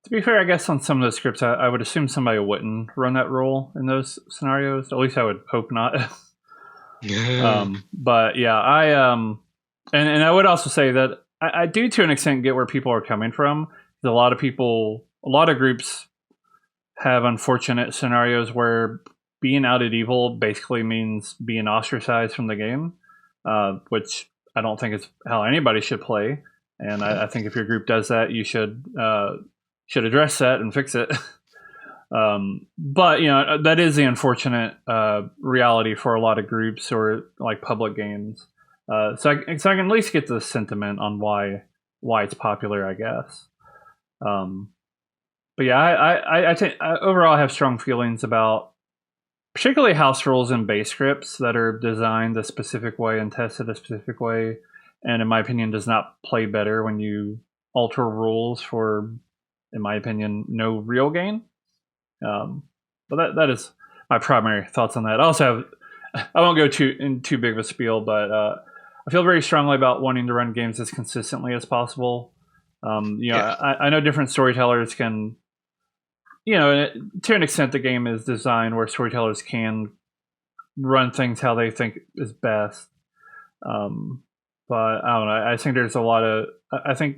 to be fair, I guess on some of those scripts, I would assume somebody wouldn't run that role in those scenarios. At least I would hope not. But yeah, and I would also say that I do to an extent get where people are coming from. A lot of people, a lot of groups have unfortunate scenarios where being out at evil basically means being ostracized from the game, which I don't think is how anybody should play. And I think if your group does that, you should address that and fix it. But that is the unfortunate reality for a lot of groups or like public games. So I can at least get the sentiment on why it's popular, I guess. Um, but yeah, I think overall I have strong feelings about particularly house rules and base scripts that are designed a specific way and tested a specific way, and in my opinion, does not play better when you alter rules for, in my opinion, no real gain. But that is my primary thoughts on that. I also have, I won't go too big of a spiel, but I feel very strongly about wanting to run games as consistently as possible. Yeah. I know different storytellers can, to an extent, the game is designed where storytellers can run things how they think is best. Um, but I don't know. I think there's a lot of. I think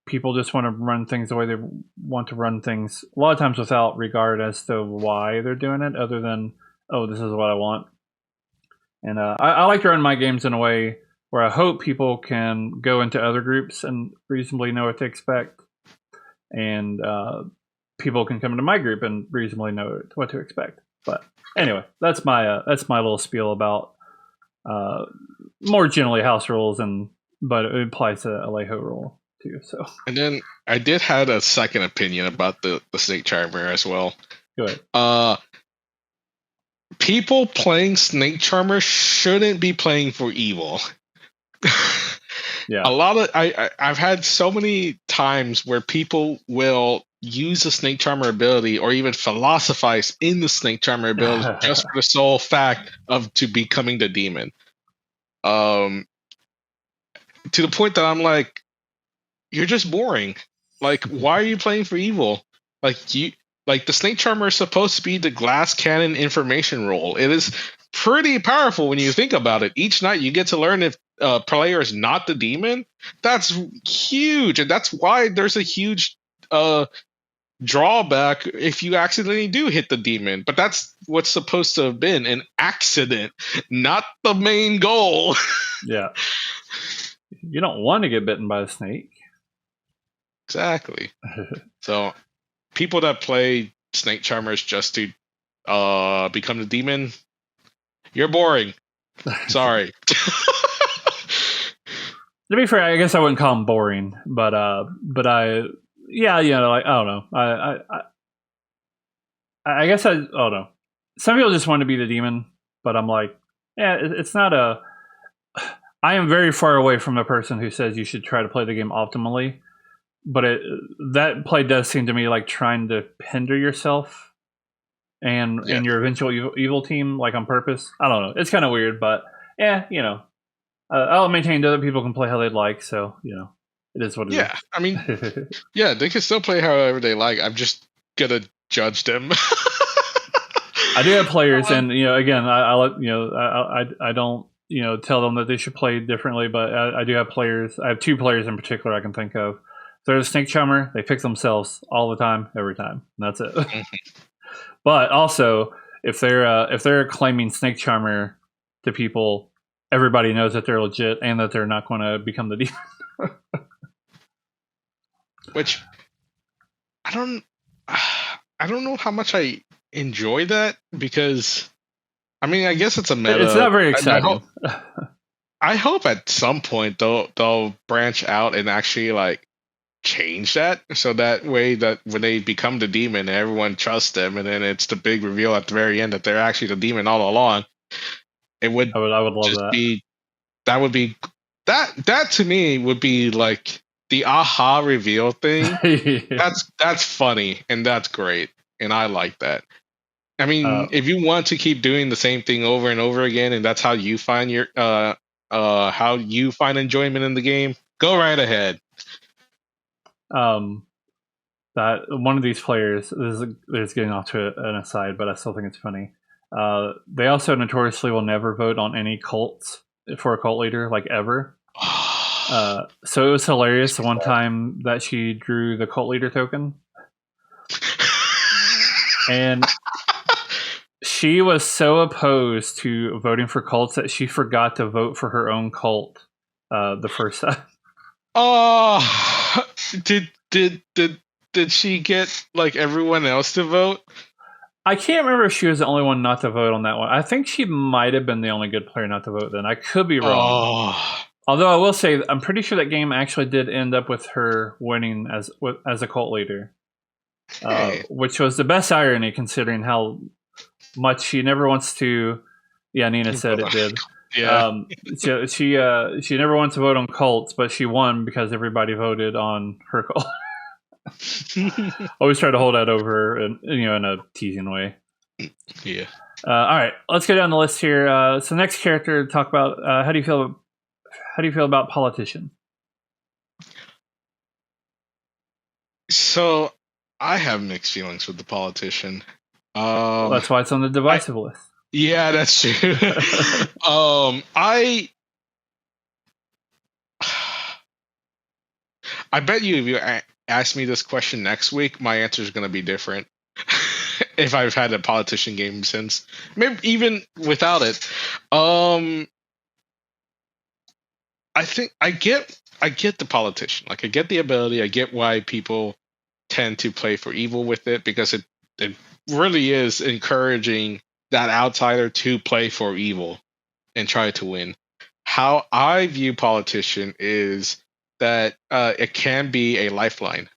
people just want to run things the way they want to run things. A lot of times without regard as to why they're doing it, other than this is what I want. And I like to run my games in a way where I hope people can go into other groups and reasonably know what to expect, and people can come into my group and reasonably know what to expect. But anyway, that's my little spiel about more generally house rules, but it applies to Alejo rule too. So And then I did had a second opinion about the Snake Charmer as well. go ahead. People playing Snake Charmer shouldn't be playing for evil. Yeah. A lot of I've had so many times where people will use the Snake Charmer ability or even philosophize in the Snake Charmer ability just for the sole fact of to becoming the demon. Um, to the point that I'm like, you're just boring. Like, why are you playing for evil? Like the Snake Charmer is supposed to be the glass cannon information role. It is pretty powerful when you think about it. Each night you get to learn if player is not the demon. That's huge, and that's why there's a huge drawback if you accidentally do hit the demon. But that's what's supposed to have been an accident, not the main goal. Yeah. You don't want to get bitten by a snake. Exactly. So people that play snake charmers just to become the demon, you're boring. Sorry. To be fair, I guess I wouldn't call them boring, but yeah, you know, like I don't know, I guess I don't know. Some people just want to be the demon, but I'm like, yeah, it's not a. I am very far away from the person who says you should try to play the game optimally, but that play does seem to me like trying to hinder yourself and your eventual evil team, like on purpose. I don't know. It's kind of weird, but yeah, you know, I'll maintain that other people can play how they'd like. So you know, it is what it is. Yeah, I mean, yeah, they can still play however they like. I'm just gonna judge them. I do have players, and you know, again, I let you know, I don't you know tell them that they should play differently, but I do have players. I have two players in particular I can think of. So they're a snake charmer. They fix themselves all the time, every time. And that's it. But also, if they're claiming snake charmer to people, everybody knows that they're legit and that they're not going to become the demon. Which I don't know how much I enjoy that, because I mean, I guess it's a meta. It's not very exciting. I hope at some point they'll branch out and actually like change that, so that way that when they become the demon, everyone trusts them, and then it's the big reveal at the very end that they're actually the demon all along. It would I would love that. That to me would be like the aha reveal thing. Yeah. That's funny and that's great, and I like that. I mean, if you want to keep doing the same thing over and over again, and that's how you find your how you find enjoyment in the game, go right ahead. That one of these players, this is getting off to an aside, but I still think it's funny. They also notoriously will never vote on any cults for a cult leader, like ever. So it was hilarious the one time that she drew the cult leader token, and she was so opposed to voting for cults that she forgot to vote for her own cult the first time. Oh, did she get like everyone else to vote? I can't remember if she was the only one not to vote on that one. I think she might have been the only good player not to vote then. I could be wrong. Although I will say, I'm pretty sure that game actually did end up with her winning as a cult leader, which was the best irony considering how much she never wants to. Yeah, Nina said it did. Yeah. She never wants to vote on cults, but she won because everybody voted on her cult. Always try to hold that over, and you know, in a teasing way. Yeah. All right, let's go down the list here. So next character to talk about. How do you feel about politician? So I have mixed feelings with the politician. That's why it's on the divisive list. Yeah, that's true. I bet you if you ask me this question next week, my answer is going to be different. If I've had a politician game since, maybe even without it. I think I get the politician. Like, I get the ability. I get why people tend to play for evil with it, because it really is encouraging that outsider to play for evil and try to win. How I view politician is that it can be a lifeline.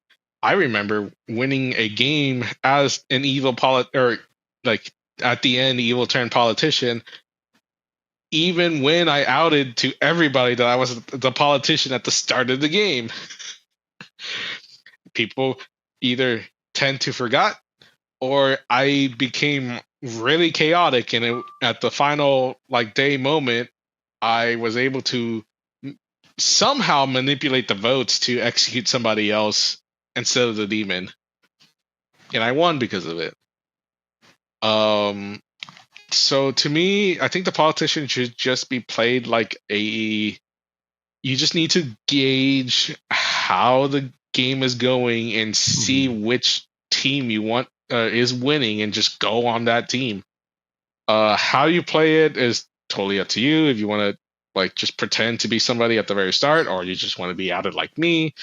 I remember winning a game as an evil or like at the end evil turned politician, even when I outed to everybody that I was the politician at the start of the game. People either tend to forget, or I became really chaotic, and at the final like day moment, I was able to somehow manipulate the votes to execute somebody else instead of the demon, and I won because of it. So to me, I think the politician should just be played like a. You just need to gauge how the game is going and see Hmm. which team you want is winning, and just go on that team. How you play it is totally up to you. If you want to like just pretend to be somebody at the very start, or you just want to be outed like me,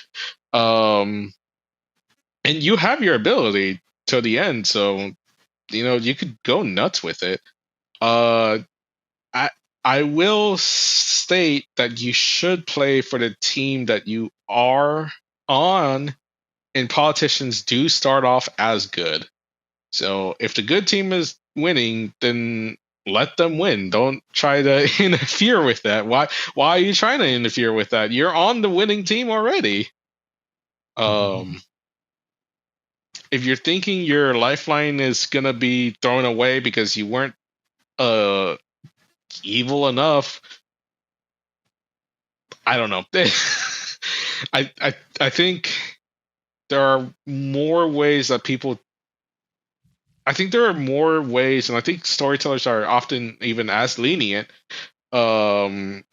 um, and you have your ability till the end, so you could go nuts with it. Uh, I I will state that you should play for the team that you are on, and politicians do start off as good. So if the good team is winning, then let them win. Don't try to interfere with that. Why are you trying to interfere with that? You're on the winning team already. Um if you're thinking your lifeline is gonna be thrown away because you weren't uh evil enough, I don't know. I think there are more ways that people I think there are more ways, and I think storytellers are often even as lenient um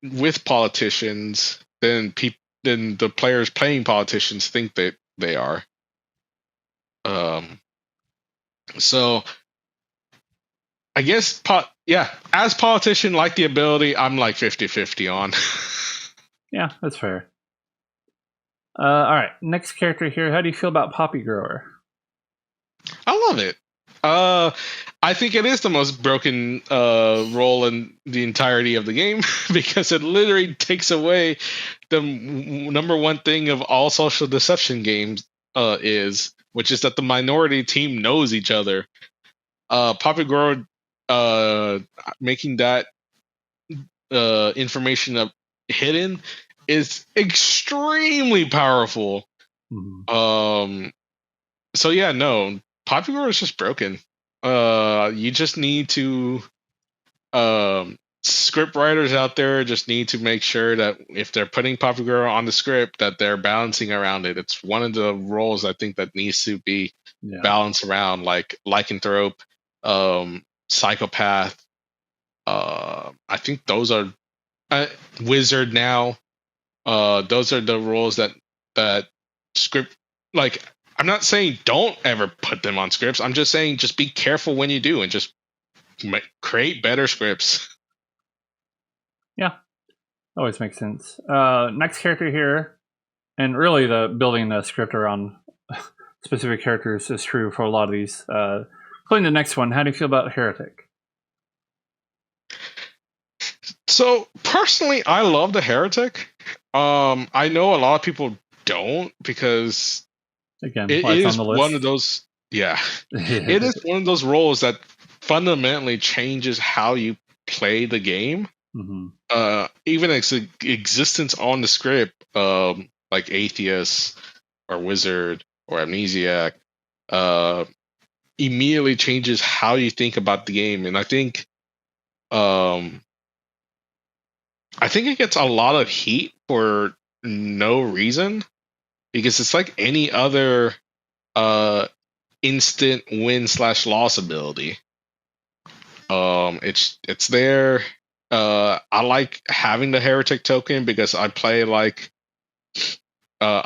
with politicians than the players playing politicians think that they are. Um, so I guess yeah, as politician, like the ability, I'm like 50-50 on. Yeah, that's fair. All right, next character here. How do you feel about Poppy Grower? I love it. Uh, I think it is the most broken role in the entirety of the game because it literally takes away the number one thing of all social deception games which is that the minority team knows each other. Poppy Grower uh, making that information up hidden is extremely powerful. Hmm. Um, so yeah, no, Poppy Grower is just broken. You just need to script writers out there just need to make sure that if they're putting Poppy Grower on the script, that they're balancing around it. It's one of the roles I think that needs to be Yeah. balanced around, like lycanthrope, psychopath. I think those are uh, wizard now. Those are the roles that script like. I'm not saying don't ever put them on scripts. I'm just saying just be careful when you do and just create better scripts. Yeah, always makes sense. Next character here, and really the building the script around specific characters is true for a lot of these. Including the next one. How do you feel about Heretic? So personally, I love the Heretic. I know a lot of people don't because Again, it why it's on is the one of list. those. Yeah, it is one of those roles that fundamentally changes how you play the game. Hmm. Even its existence on the script, like atheist or wizard or amnesiac, uh, immediately changes how you think about the game. And um, I think it gets a lot of heat for no reason because it's like any other uh instant win slash loss ability. It's there. I like having the heretic token because I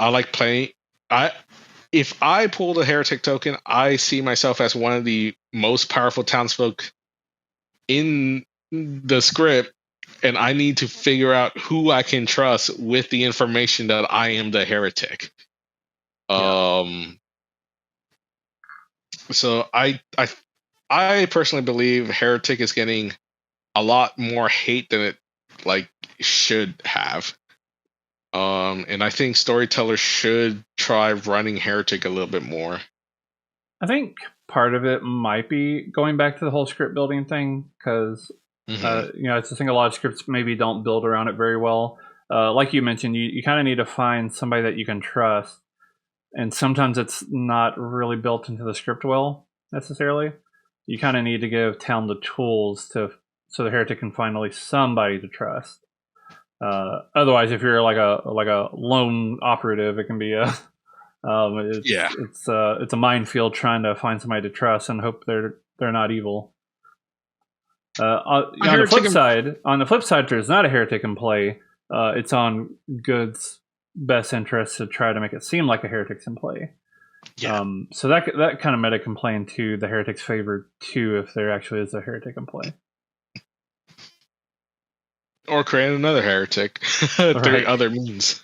like playing. I If I pull the heretic token, I see myself as one of the most powerful townsfolk in the script, and I need to figure out who I can trust with the information that I am the heretic. Yeah. Um, so I personally believe heretic is getting a lot more hate than it like should have. And I think storytellers should try running heretic a little bit more. I think part of it might be going back to the whole script building thing because Hmm. it's a thing a lot of scripts maybe don't build around it very well. Like you mentioned, you kind of need to find somebody that you can trust, and sometimes it's not really built into the script well necessarily. You kind of need to give town the tools to so the heretic can find at least somebody to trust. Otherwise, if you're like a lone operative, it can be Yeah. it's a minefield trying to find somebody to trust and hope they're they're not evil. A On the flip heretic. side, if there's not a heretic in play, it's on Good's best interest to try to make it seem like a heretic's in play. Yeah. So that kind of meta can play into the heretic's favor too, if there actually is a heretic in play. Or create another heretic through Right. other means.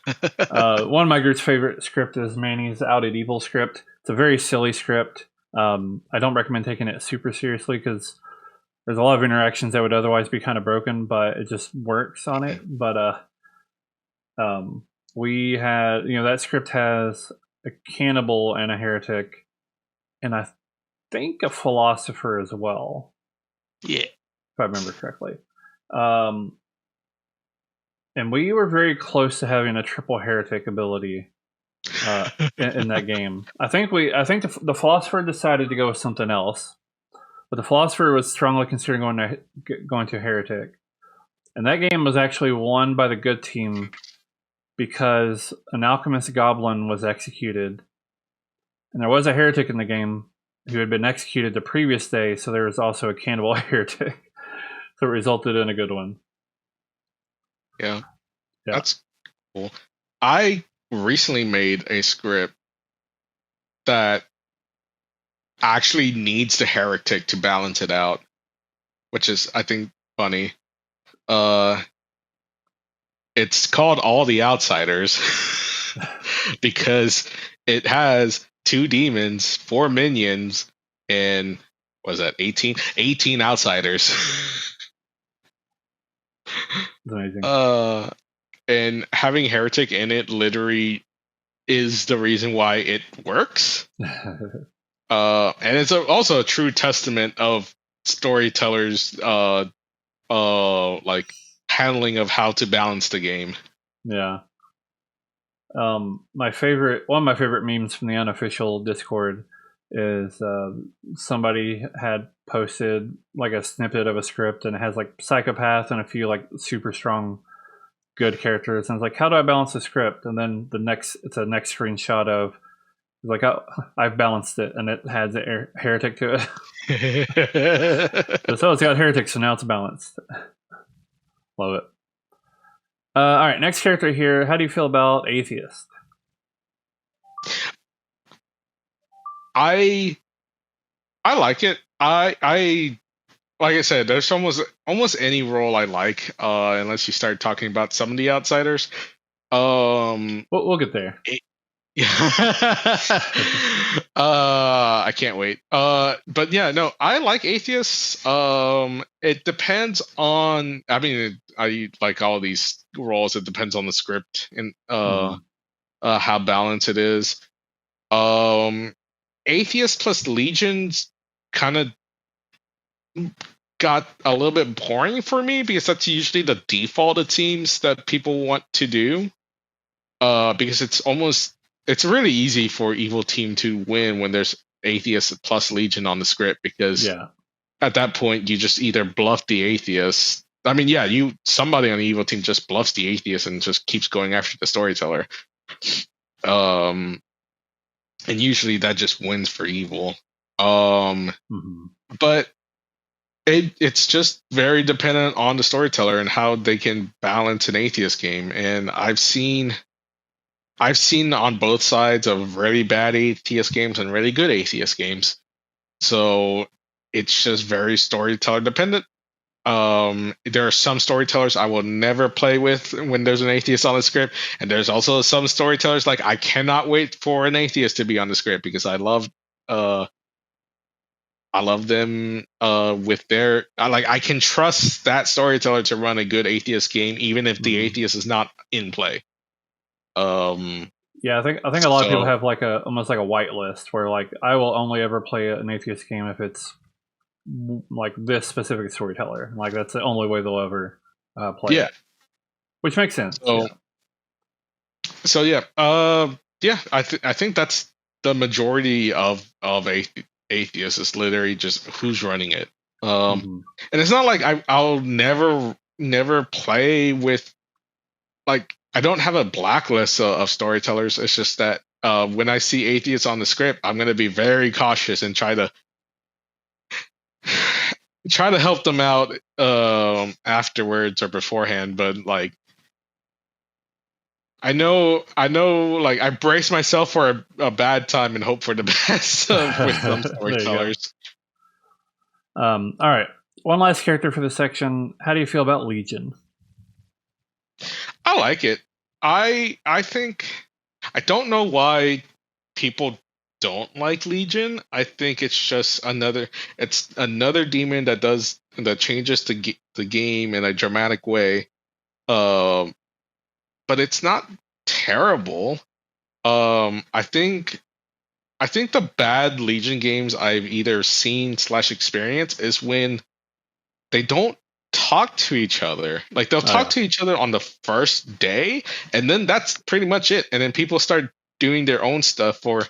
One of my group's favorite script is Manny's Outed Evil script. It's a very silly script. I don't recommend taking it super seriously because there's a lot of interactions that would otherwise be kind of broken, but it just works on it. But we had, that script has a cannibal and a heretic, and I think a philosopher as well. Yeah. If I remember correctly. And we were very close to having a triple heretic ability in that game. I think the philosopher decided to go with something else, but the philosopher was strongly considering going to heretic, and that game was actually won by the good team because an alchemist goblin was executed, and there was a heretic in the game who had been executed the previous day, so there was also a cannibal heretic, so it resulted in a good one. Yeah, that's cool. I recently made a script that actually needs the heretic to balance it out, which is, I think, funny. It's called All the Outsiders because it has 2 demons, 4 minions, and what is that, 18 outsiders. Amazing. And having heretic in it literally is the reason why it works. And it's also a true testament of storytellers like handling of how to balance the game. Yeah. One of my favorite memes from the unofficial Discord is somebody had posted like a snippet of a script, and it has like psychopath and a few like super strong good characters, and it's like, how do I balance the script? And then it's a next screenshot of like, oh, I've balanced it, and it has a heretic to it. So it's got heretics, so now it's balanced. Love it. All right, next character here. How do you feel about Atheist? I like it. I like I said, there's almost any role I like, unless you start talking about some of the outsiders. We'll get there. Yeah. I can't wait. But yeah, no, I like atheists. It depends on. I mean, I like all these roles. It depends on the script and how balanced it is. Atheist plus legions kind of got a little bit boring for me because that's usually the default it seems that people want to do. Because it's really easy for evil team to win when there's atheist plus legion on the script, because at that point you just either bluff the atheist. I mean, yeah, somebody on the evil team just bluffs the atheist and just keeps going after the storyteller. And usually that just wins for evil. But it's just very dependent on the storyteller and how they can balance an atheist game. And I've seen on both sides of really bad atheist games and really good atheist games. So it's just very storyteller dependent. There are some storytellers I will never play with when there's an atheist on the script, and there's also some storytellers like I cannot wait for an atheist to be on the script because I love them with their I can trust that storyteller to run a good atheist game even if the atheist is not in play. Yeah, I think a lot of people have like almost like a whitelist where like I will only ever play an atheist game if it's like this specific storyteller. Like that's the only way they'll ever play. Yeah, which makes sense. So yeah, I think that's the majority of atheists is literally just who's running it. And it's not like I'll never play with, like, I don't have a blacklist of storytellers. It's just that when I see atheists on the script, I'm going to be very cautious and try to try to help them out afterwards or beforehand, but like I know, like I brace myself for a bad time and hope for the best with some There you go. storytellers. All right. One last character for this section. How do you feel about Legion? I like it. I think I don't know why people don't like Legion. I think it's another demon that changes the game in a dramatic way. Um, but it's not terrible. I think the bad Legion games I've either seen slash experienced is when they don't talk to each other. Like they'll Oh talk yeah. to each other on the first day, and then that's pretty much it. And then people start doing their own stuff for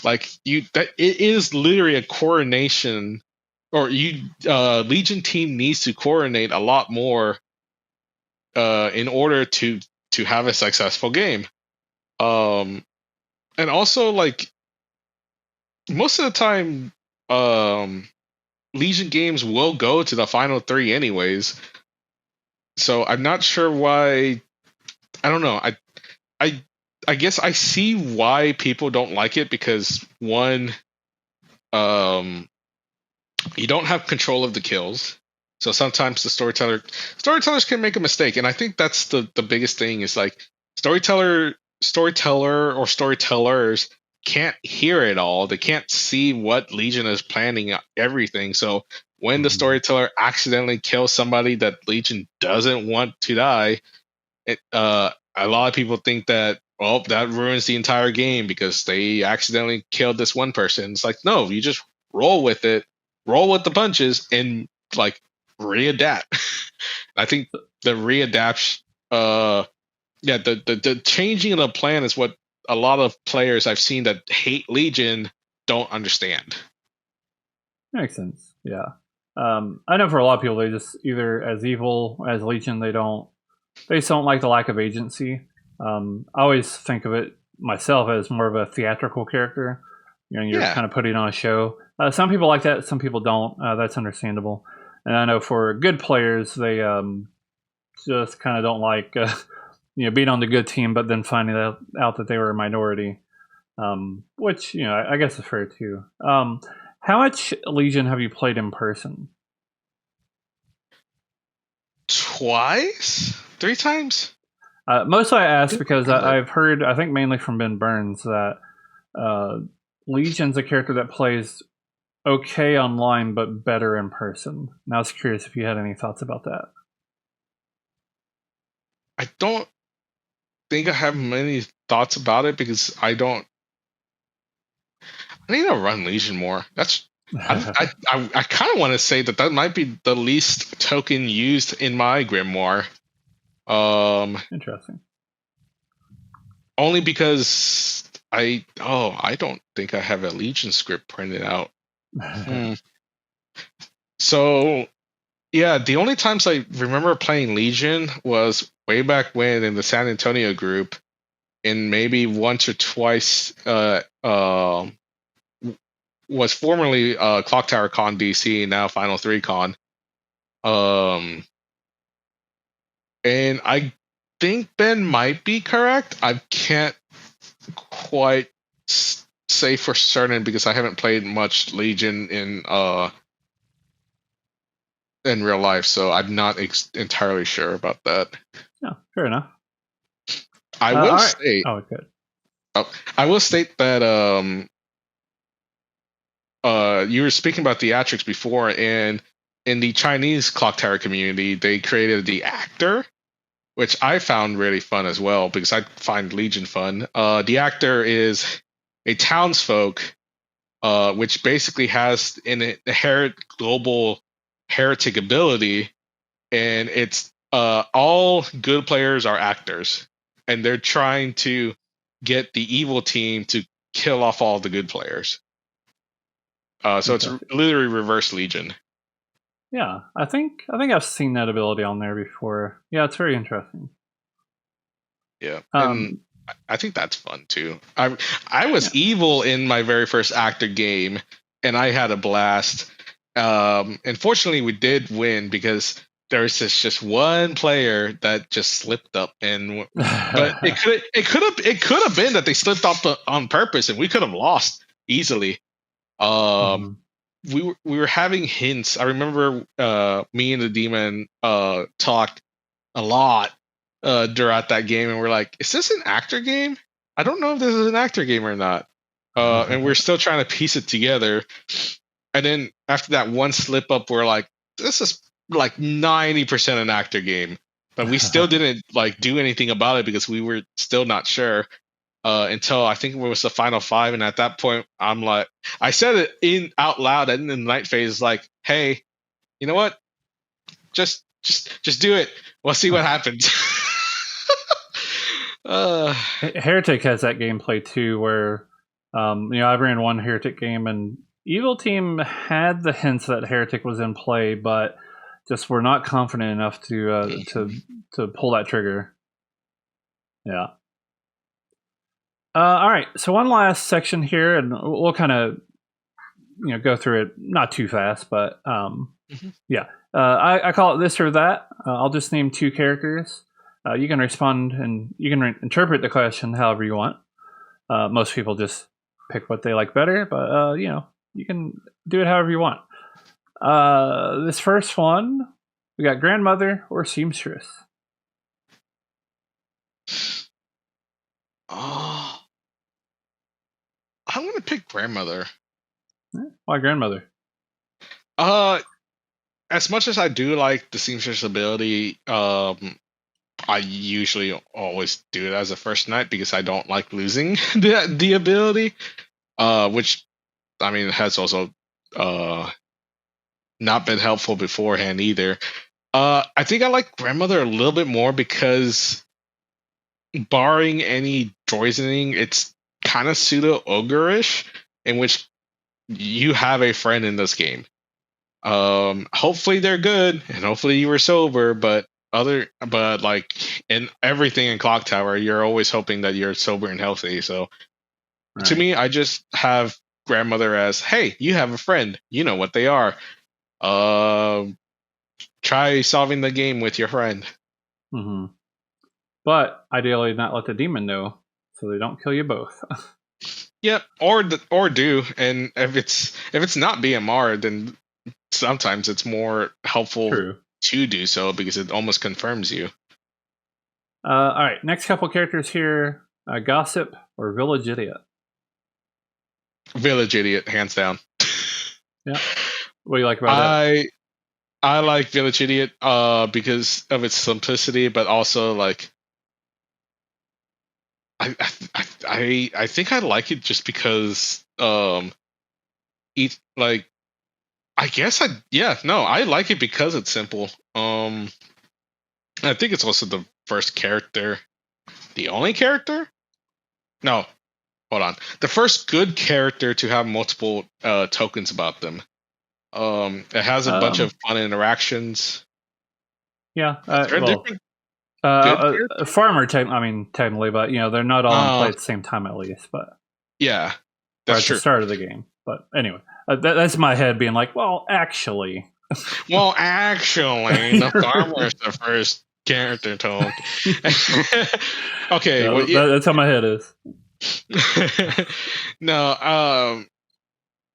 like you. That it is literally a coordination, or you Legion team needs to coordinate a lot more in order to have a successful game. Um, and also like most of the time, um, Legion games will go to the final three anyways. So I'm not sure why. I don't know. I I guess I see why people don't like it because one, um, you don't have control of the kills. So sometimes the storytellers can make a mistake, and I think that's the biggest thing is like storyteller or storytellers can't hear it all. They can't see what Legion is planning everything. So when the Mhm. storyteller accidentally kills somebody that Legion doesn't want to die, a lot of people think that well that ruins the entire game because they accidentally killed this one person. It's like no, you just roll with it, roll with the punches, and like readapt. I think the readapt, yeah, the changing of the plan is what a lot of players I've seen that hate Legion don't understand. Makes sense. Yeah. I know for a lot of people, they just either as evil as Legion, they just don't like the lack of agency. I always think of it myself as more of a theatrical character. You know, you're Yeah, kind of putting on a show. Some people like that, some people don't. That's understandable. And I know for good players, they just kind of don't like being on the good team, but then finding out that they were a minority, which I guess is fair too. How much Legion have you played in person? twice, three times. Mostly, I I asked think because I have. I've heard, I think mainly from Ben Burns, that uh, Legion's a character that plays okay online, but better in person. And I was curious if you had any thoughts about that. I don't think I have many thoughts about it because I need to run Legion more. I kind of want to say that might be the least token used in my grimoire. Um, Interesting. only because I don't think I have a Legion script printed out. Hmm. So yeah, the only times I remember playing Legion was way back when in the San Antonio group, and maybe once or twice. Was formerly Clocktower Con DC, now Final Three Con. Um, and I think Ben might be correct. I can't quite say for certain because I haven't played much Legion in real life, so I'm not entirely sure about that. Yeah, fair enough. I All will right. state, Oh, good. oh, I will state that you were speaking about theatrics before, and in the Chinese clock tower community, they created the actor, which I found really fun as well because I find Legion fun. The actor is a townsfolk, which basically has an inherent global heretic ability, and it's all good players are actors, and they're trying to get the evil team to kill off all the good players. So it's Interesting. literally reverse Legion. Yeah, I think I've seen that ability on there before. Yeah, it's very interesting. Yeah, and Um, I think that's fun too. I was yeah. evil in my very first actor game, and I had a blast. Unfortunately, we did win because there was just one player that just slipped up, but it could have been that they slipped up on purpose, and we could have lost easily. Um, Mhm. we were having hints. I remember me and the demon talked a lot throughout that game, and we're like, "Is this an actor game? I don't know if this is an actor game or not." And we're still trying to piece it together. And then after that one slip up, we're like, "This is like 90% an actor game," but we still didn't like do anything about it because we were still not sure until I think it was the final five. And at that point, I'm like, I said it in out loud and in the night phase, like, "Hey, you know what? Just do it. We'll see what happens." uh, Heretic has that gameplay too, where I ran one Heretic game, and Evil Team had the hints that Heretic was in play, but just were not confident enough to pull that trigger. Yeah. All right. So one last section here, and we'll kind of go through it not too fast, but Mhm. yeah. I call it this or that. I'll just name two characters. You can respond and you can interpret the question however you want. Most people just pick what they like better, but you can do it however you want. This first one, we got grandmother or seamstress. Oh, I'm gonna pick grandmother. Why grandmother? Uh, as much as I do like the seamstress ability, I usually always do it as a first night because I don't like losing the ability. Which I mean has also uh not been helpful beforehand either. I think I like grandmother a little bit more because barring any poisoning, it's kind of pseudo ogreish, in which you have a friend in this game. Hopefully they're good, and hopefully you were sober. But like in everything in Clocktower, you're always hoping that you're sober and healthy. So to Right. me, I just have grandmother as, hey, you have a friend, you know what they are. Um, Try solving the game with your friend. Mm-hmm. But ideally, not let the demon know, so they don't kill you both. Yep, or do, and if it's not BMR, then sometimes it's more helpful True. to do so because it almost confirms you. All right, next couple characters here: gossip or village idiot. Village idiot, hands down. Yeah. What do you like about it? I I like Village Idiot because of its simplicity, but also like I think I like it just because each like I guess I yeah no I like it because it's simple. I think it's also the first character, the only character. No, hold on, the first good character to have multiple tokens about them. It has a bunch Um, of fun interactions. yeah. Is there a Well, different good character? a farmer type. I mean, technically, but they're not all in play Oh, at the same time, at least. But yeah, or that's at the true. start of the game. But anyway, that's my head being like, well, actually. Well, actually, the You're farmer right. is the first character token. Okay, well, Yeah, yeah. that's how my head is. No,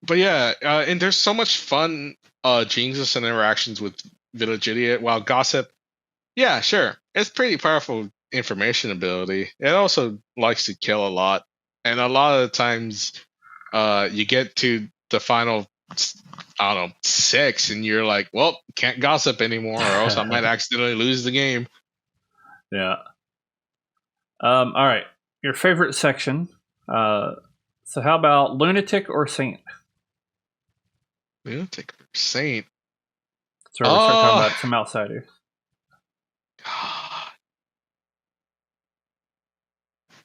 but yeah, and there's so much fun jinxes and interactions with Village Idiot. While Gossip, yeah, sure, it's pretty powerful information ability. It also likes to kill a lot, and a lot of the times, you get to the final, I don't know, six, and you're like, well, can't gossip anymore, or else I might accidentally lose the game. Yeah. All right. Your favorite section. So how about lunatic or saint? Lunatic Saint. That's where we start talking Oh, about some outsiders.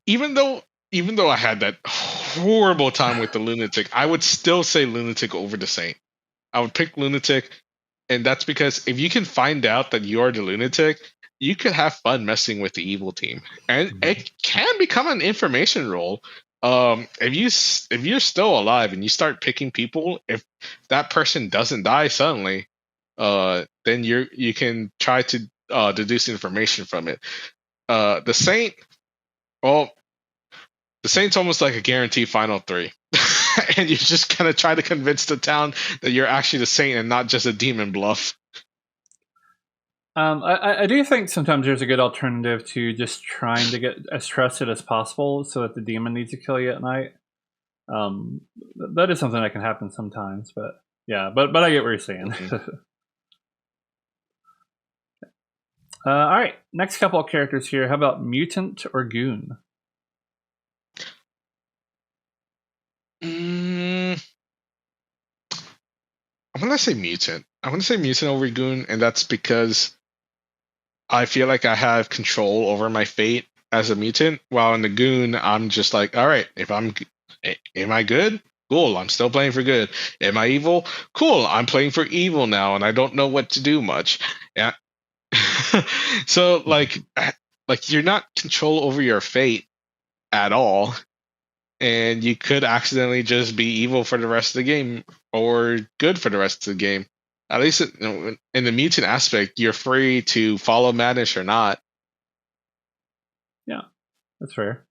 even though even though I had that horrible time with the Lunatic, I would still say Lunatic over the Saint. I would pick Lunatic, and that's because if you can find out that you're the Lunatic, you could have fun messing with the evil team, and Mhm. it can become an information role. if you're still alive and you start picking people, if that person doesn't die suddenly, then you can try to deduce information from it. The Saint, well, the Saint's almost like a guaranteed final three. And you just kind of try to convince the town that you're actually the Saint and not just a demon bluff. I do think sometimes there's a good alternative to just trying to get as trusted as possible so that the demon needs to kill you at night. That is something that can happen sometimes, but yeah, but I get what you're saying. All right, next couple of characters here. How about mutant or goon? I'm gonna say mutant. I'm gonna say mutant over goon, and that's because I feel like I have control over my fate as a mutant, while in the goon, I'm just like, all right, am I good? Cool, I'm still playing for good. Am I evil? Cool, I'm playing for evil now, and I don't know what to do much. Yeah. So like you're not control over your fate at all, and you could accidentally just be evil for the rest of the game or good for the rest of the game. At least in the mutant aspect, you're free to follow madness or not. Yeah, that's fair.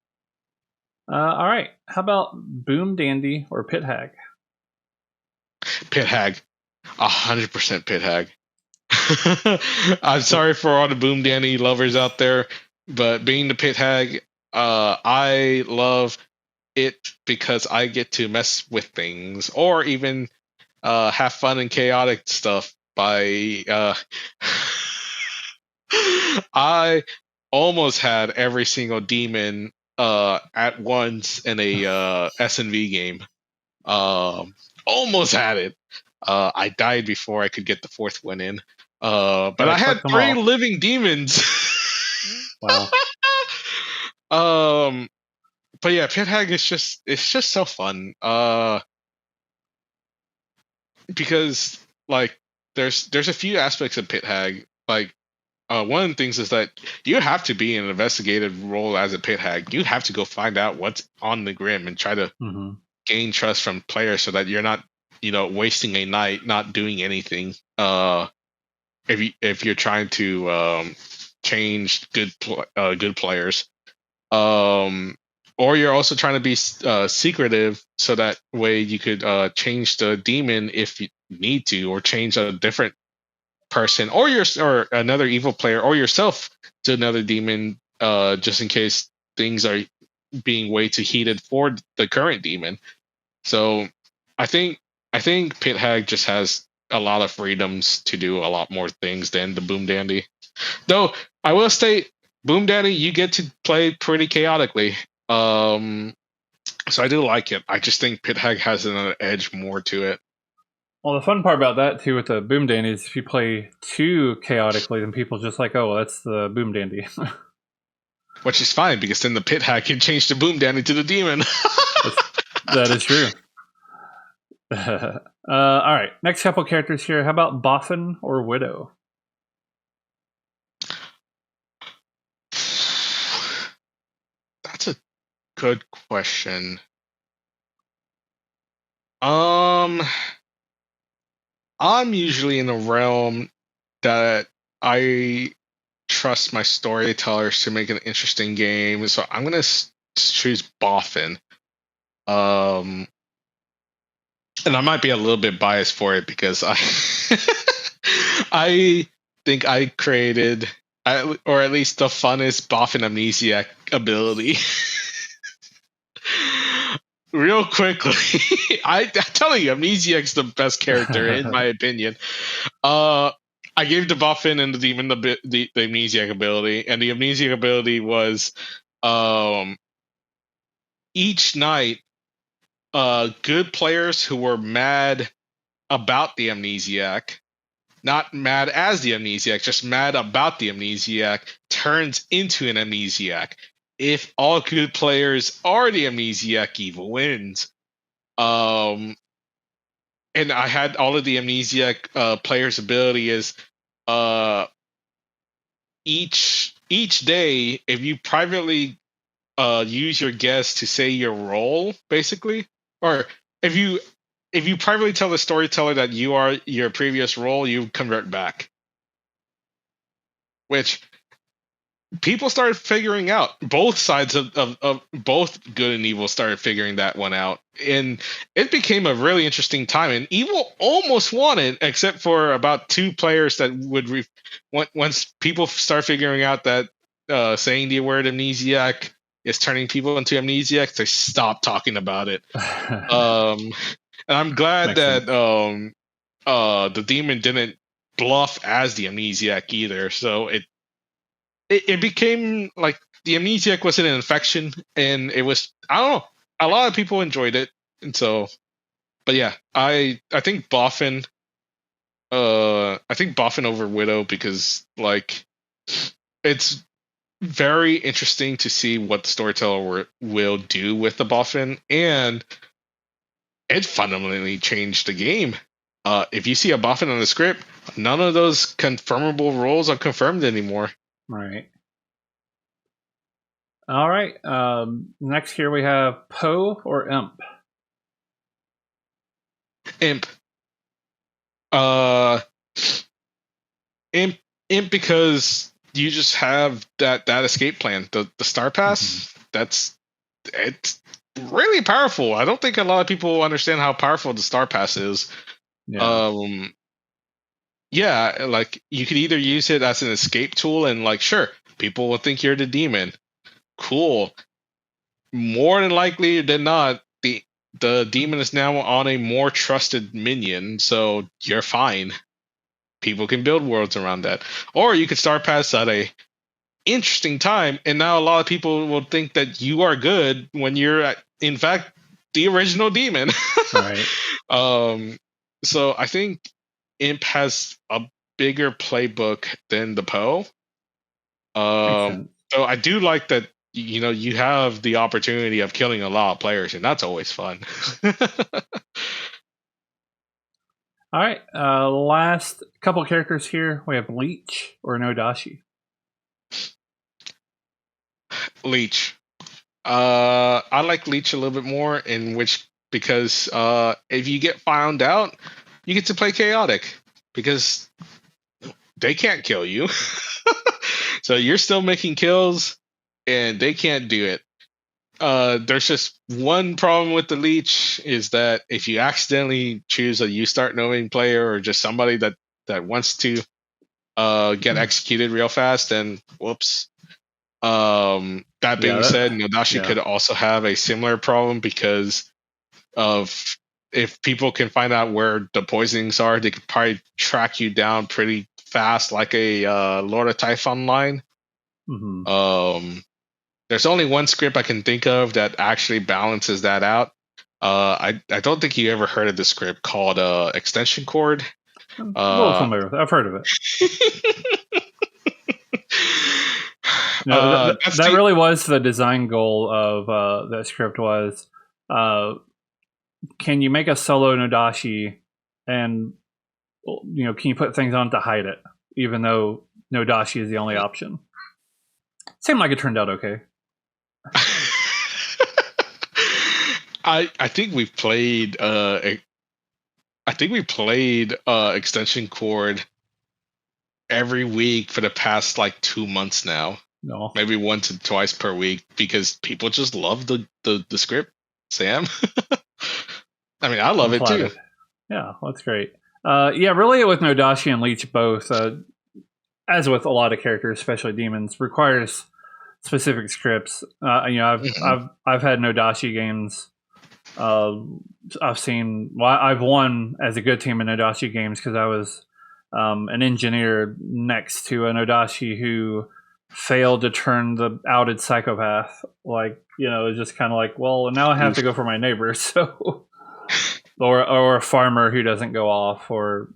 All right, how about boom dandy or pit hag? Pit hag, 100% pit hag. I'm sorry for all the boom dandy lovers out there, but being the pit hag, I love it because I get to mess with things or even have fun and chaotic stuff by I almost had every single demon at once in a S&V game. Almost had it. I died before I could get the fourth one in. But Gotta I had collect them 3 all. living demons. Wow. um but yeah, Pit Hag is just it's just so fun. Because like there's a few aspects of Pit Hag. Like one of the things is that you have to be in an investigative role as a Pit Hag. You have to go find out what's on the Grim and try to gain trust from players so that you're not, wasting a night not doing anything. If you're trying to change good players, or you're also trying to be secretive so that way you could change the demon if you need to, or change a different person or another evil player or yourself to another demon, just in case things are being way too heated for the current demon. So I think I think Pit Hag just has a lot of freedoms to do a lot more things than the Boom Dandy. Though I will state, Boom Dandy, you get to play pretty chaotically. So I do like it. I just think Pit Hag has an edge more to it. Well, the fun part about that too with the boom dandy is if you play too chaotically, then people just like, oh, well, that's the boom dandy. Which is fine because then the Pit Hag can change the Boom Dandy to the demon. That is true. All right, next couple characters here. How about Boffin or Widow? That's a good question. I'm usually in the realm that I trust my storytellers to make an interesting game, so I'm gonna choose Boffin. Um, and I might be a little bit biased for it because I I think I created, or at least the funnest Boffin amnesiac ability. Real quickly, I'm telling you, Amnesiac's the best character in my opinion. I gave the Boffin and the Demon the Amnesiac ability, and the Amnesiac ability was, um, each night, good players who were mad about the Amnesiac, not mad as the Amnesiac, just mad about the Amnesiac, turns into an Amnesiac. If all good players are the Amnesiac, evil wins. Um, and I had all of the Amnesiac players' ability is, uh, each day, if you privately use your guess to say your role, basically. Or if you privately tell the storyteller that you are your previous role, you convert back. Which people started figuring out. Both sides of both good and evil started figuring that one out. And it became a really interesting time. And evil almost won it, except for about two players that would once people start figuring out that saying the word amnesiac is turning people into amnesiacs, they stop talking about it. And I'm glad Makes that sense. the demon didn't bluff as the amnesiac either. So it became like the amnesiac wasn't an infection, and it was, I don't know, a lot of people enjoyed it. And so, but yeah, I think Boffin, over Widow, because like it's very interesting to see what the storyteller will do with the Boffin, and it fundamentally changed the game. If you see a Boffin on the script, none of those confirmable roles are confirmed anymore. Right. All right. Next here we have Poe or Imp. Imp. Uh, Imp, because you just have that escape plan, the Star Pass. It's really powerful. I don't think a lot of people understand how powerful the Star Pass is. Yeah. Um, yeah, like you could either use it as an escape tool, and like, sure, people will think you're the demon. Cool. More than likely than not, the demon is now on a more trusted minion, so you're fine. People can build worlds around that. Or you could Star Pass at a interesting time, and now a lot of people will think that you are good when you're in fact the original demon. Right. um so I think Imp has a bigger playbook than the Poe. Makes um sense. so I do like that, you have the opportunity of killing a lot of players, and that's always fun. All right. Last couple characters here. We have Leech or Nodashi. Leech. I like Leech a little bit more, in which, because if you get found out, you get to play chaotic, because they can't kill you. So you're still making kills, and they can't do it. There's just one problem with the Leech, is that if you accidentally choose a you start knowing player, or just somebody that wants to get executed real fast, then whoops. That Yeah. being said, Nodashi Yeah. could also have a similar problem, because of, if people can find out where the poisonings are, they could probably track you down pretty fast, like a Lord of Typhon line. Mm-hmm. Um, there's only one script I can think of that actually balances that out. I don't think you ever heard of this script called Extension Cord. I'm a little Uh, familiar with it. I've heard of it. No, that's that the really was the design goal of that script was, uh, can you make a solo Nodashi, and can you put things on to hide it, even though Nodashi is the only option. Seemed like it turned out okay. I think we've played Extension Cord every week for the past like 2 months now. No, Maybe once or twice per week, because people just love the script, Sam. I mean, I love I'm it too. flattered. Yeah, that's great. Yeah, really, with Nodashi and Leech both, as with a lot of characters, especially demons, requires specific scripts. Mhm. I've had Nodashi games. I've seen. Well, I've won as a good team in Nodashi games because I was an engineer next to a Nodashi who failed to turn the outed psychopath. Like, it's just kind of like, well, now I have to Oof. go for my neighbor. So, or a farmer who doesn't go off, or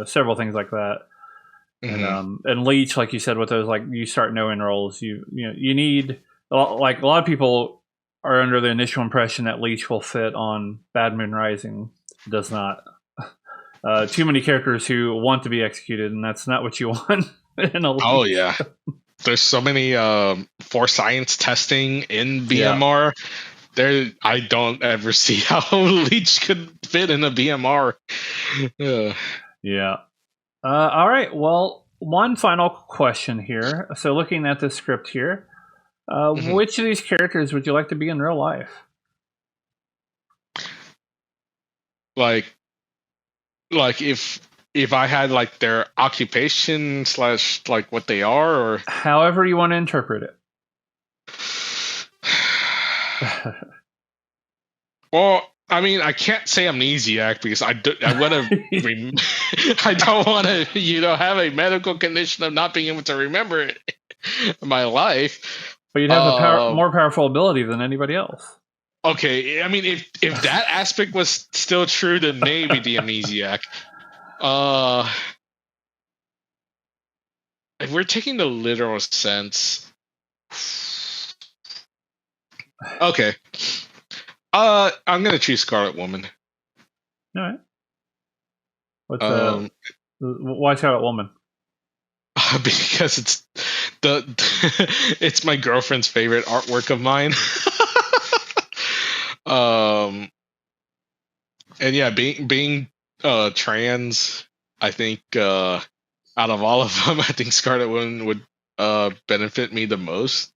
several things like that. Mhm. And Leech, like you said, with those, like, you start knowing roles, you need, like, a lot of people are under the initial impression that Leech will fit on Bad Moon Rising. It does not. Too many characters who want to be executed, and that's not what you want in a Oh Leech. yeah. there's so many for science testing in Yeah. BMR. There, I don't ever see how Leech could fit in a BMR. Yeah. All right. Well, one final question here. So, looking at this script here, Mhm. which of these characters would you like to be in real life? Like if I had like their occupation slash like what they are, or However you want to interpret it. well, I mean, I can't say amnesiac because I want to. I don't want to, have a medical condition of not being able to remember it in my life. But you'd have a more powerful ability than anybody else. Okay, I mean, if that aspect was still true, then maybe the amnesiac. If we're taking the literal sense, okay. I'm gonna choose Scarlet Woman. All right. Why Scarlet Woman? Because it's the it's my girlfriend's favorite artwork of mine. And yeah, being trans, I think out of all of them, I think Scarlet Woman would benefit me the most.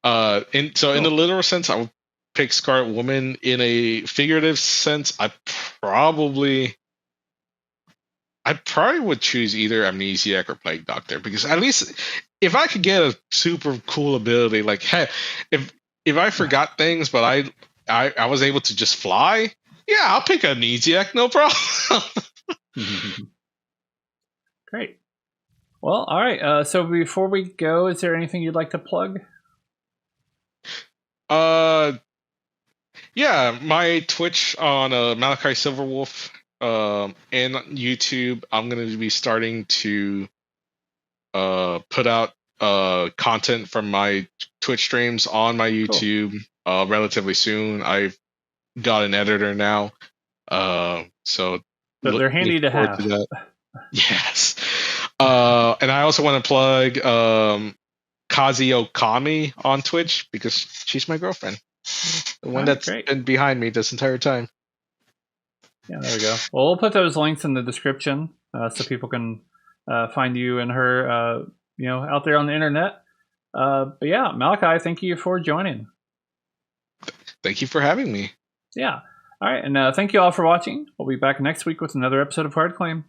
In the literal sense, I would pick Scarlet Woman. In a figurative sense, I probably would choose either Amnesiac or Plague Doctor, because at least if I could get a super cool ability, like, hey, if I forgot things but I was able to just fly, yeah, I'll pick Amnesiac, no problem. Great. Well, all right. So before we go, is there anything you'd like to plug? Yeah, my Twitch on Malakai Silverwolf, and YouTube. I'm gonna be starting to put out content from my Twitch streams on my YouTube relatively soon. I've got an editor now, so They're handy to have. to that. Yes. And I also want to plug Kazi Okami on Twitch because she's my girlfriend, the one that's been behind me this entire time. Yeah, there we go. Well, we'll put those links in the description so people can find you and her, out there on the internet. But yeah, Malakai, thank you for joining. Thank you for having me. Yeah. All right. And thank you all for watching. We'll be back next week with another episode of Hard Claim.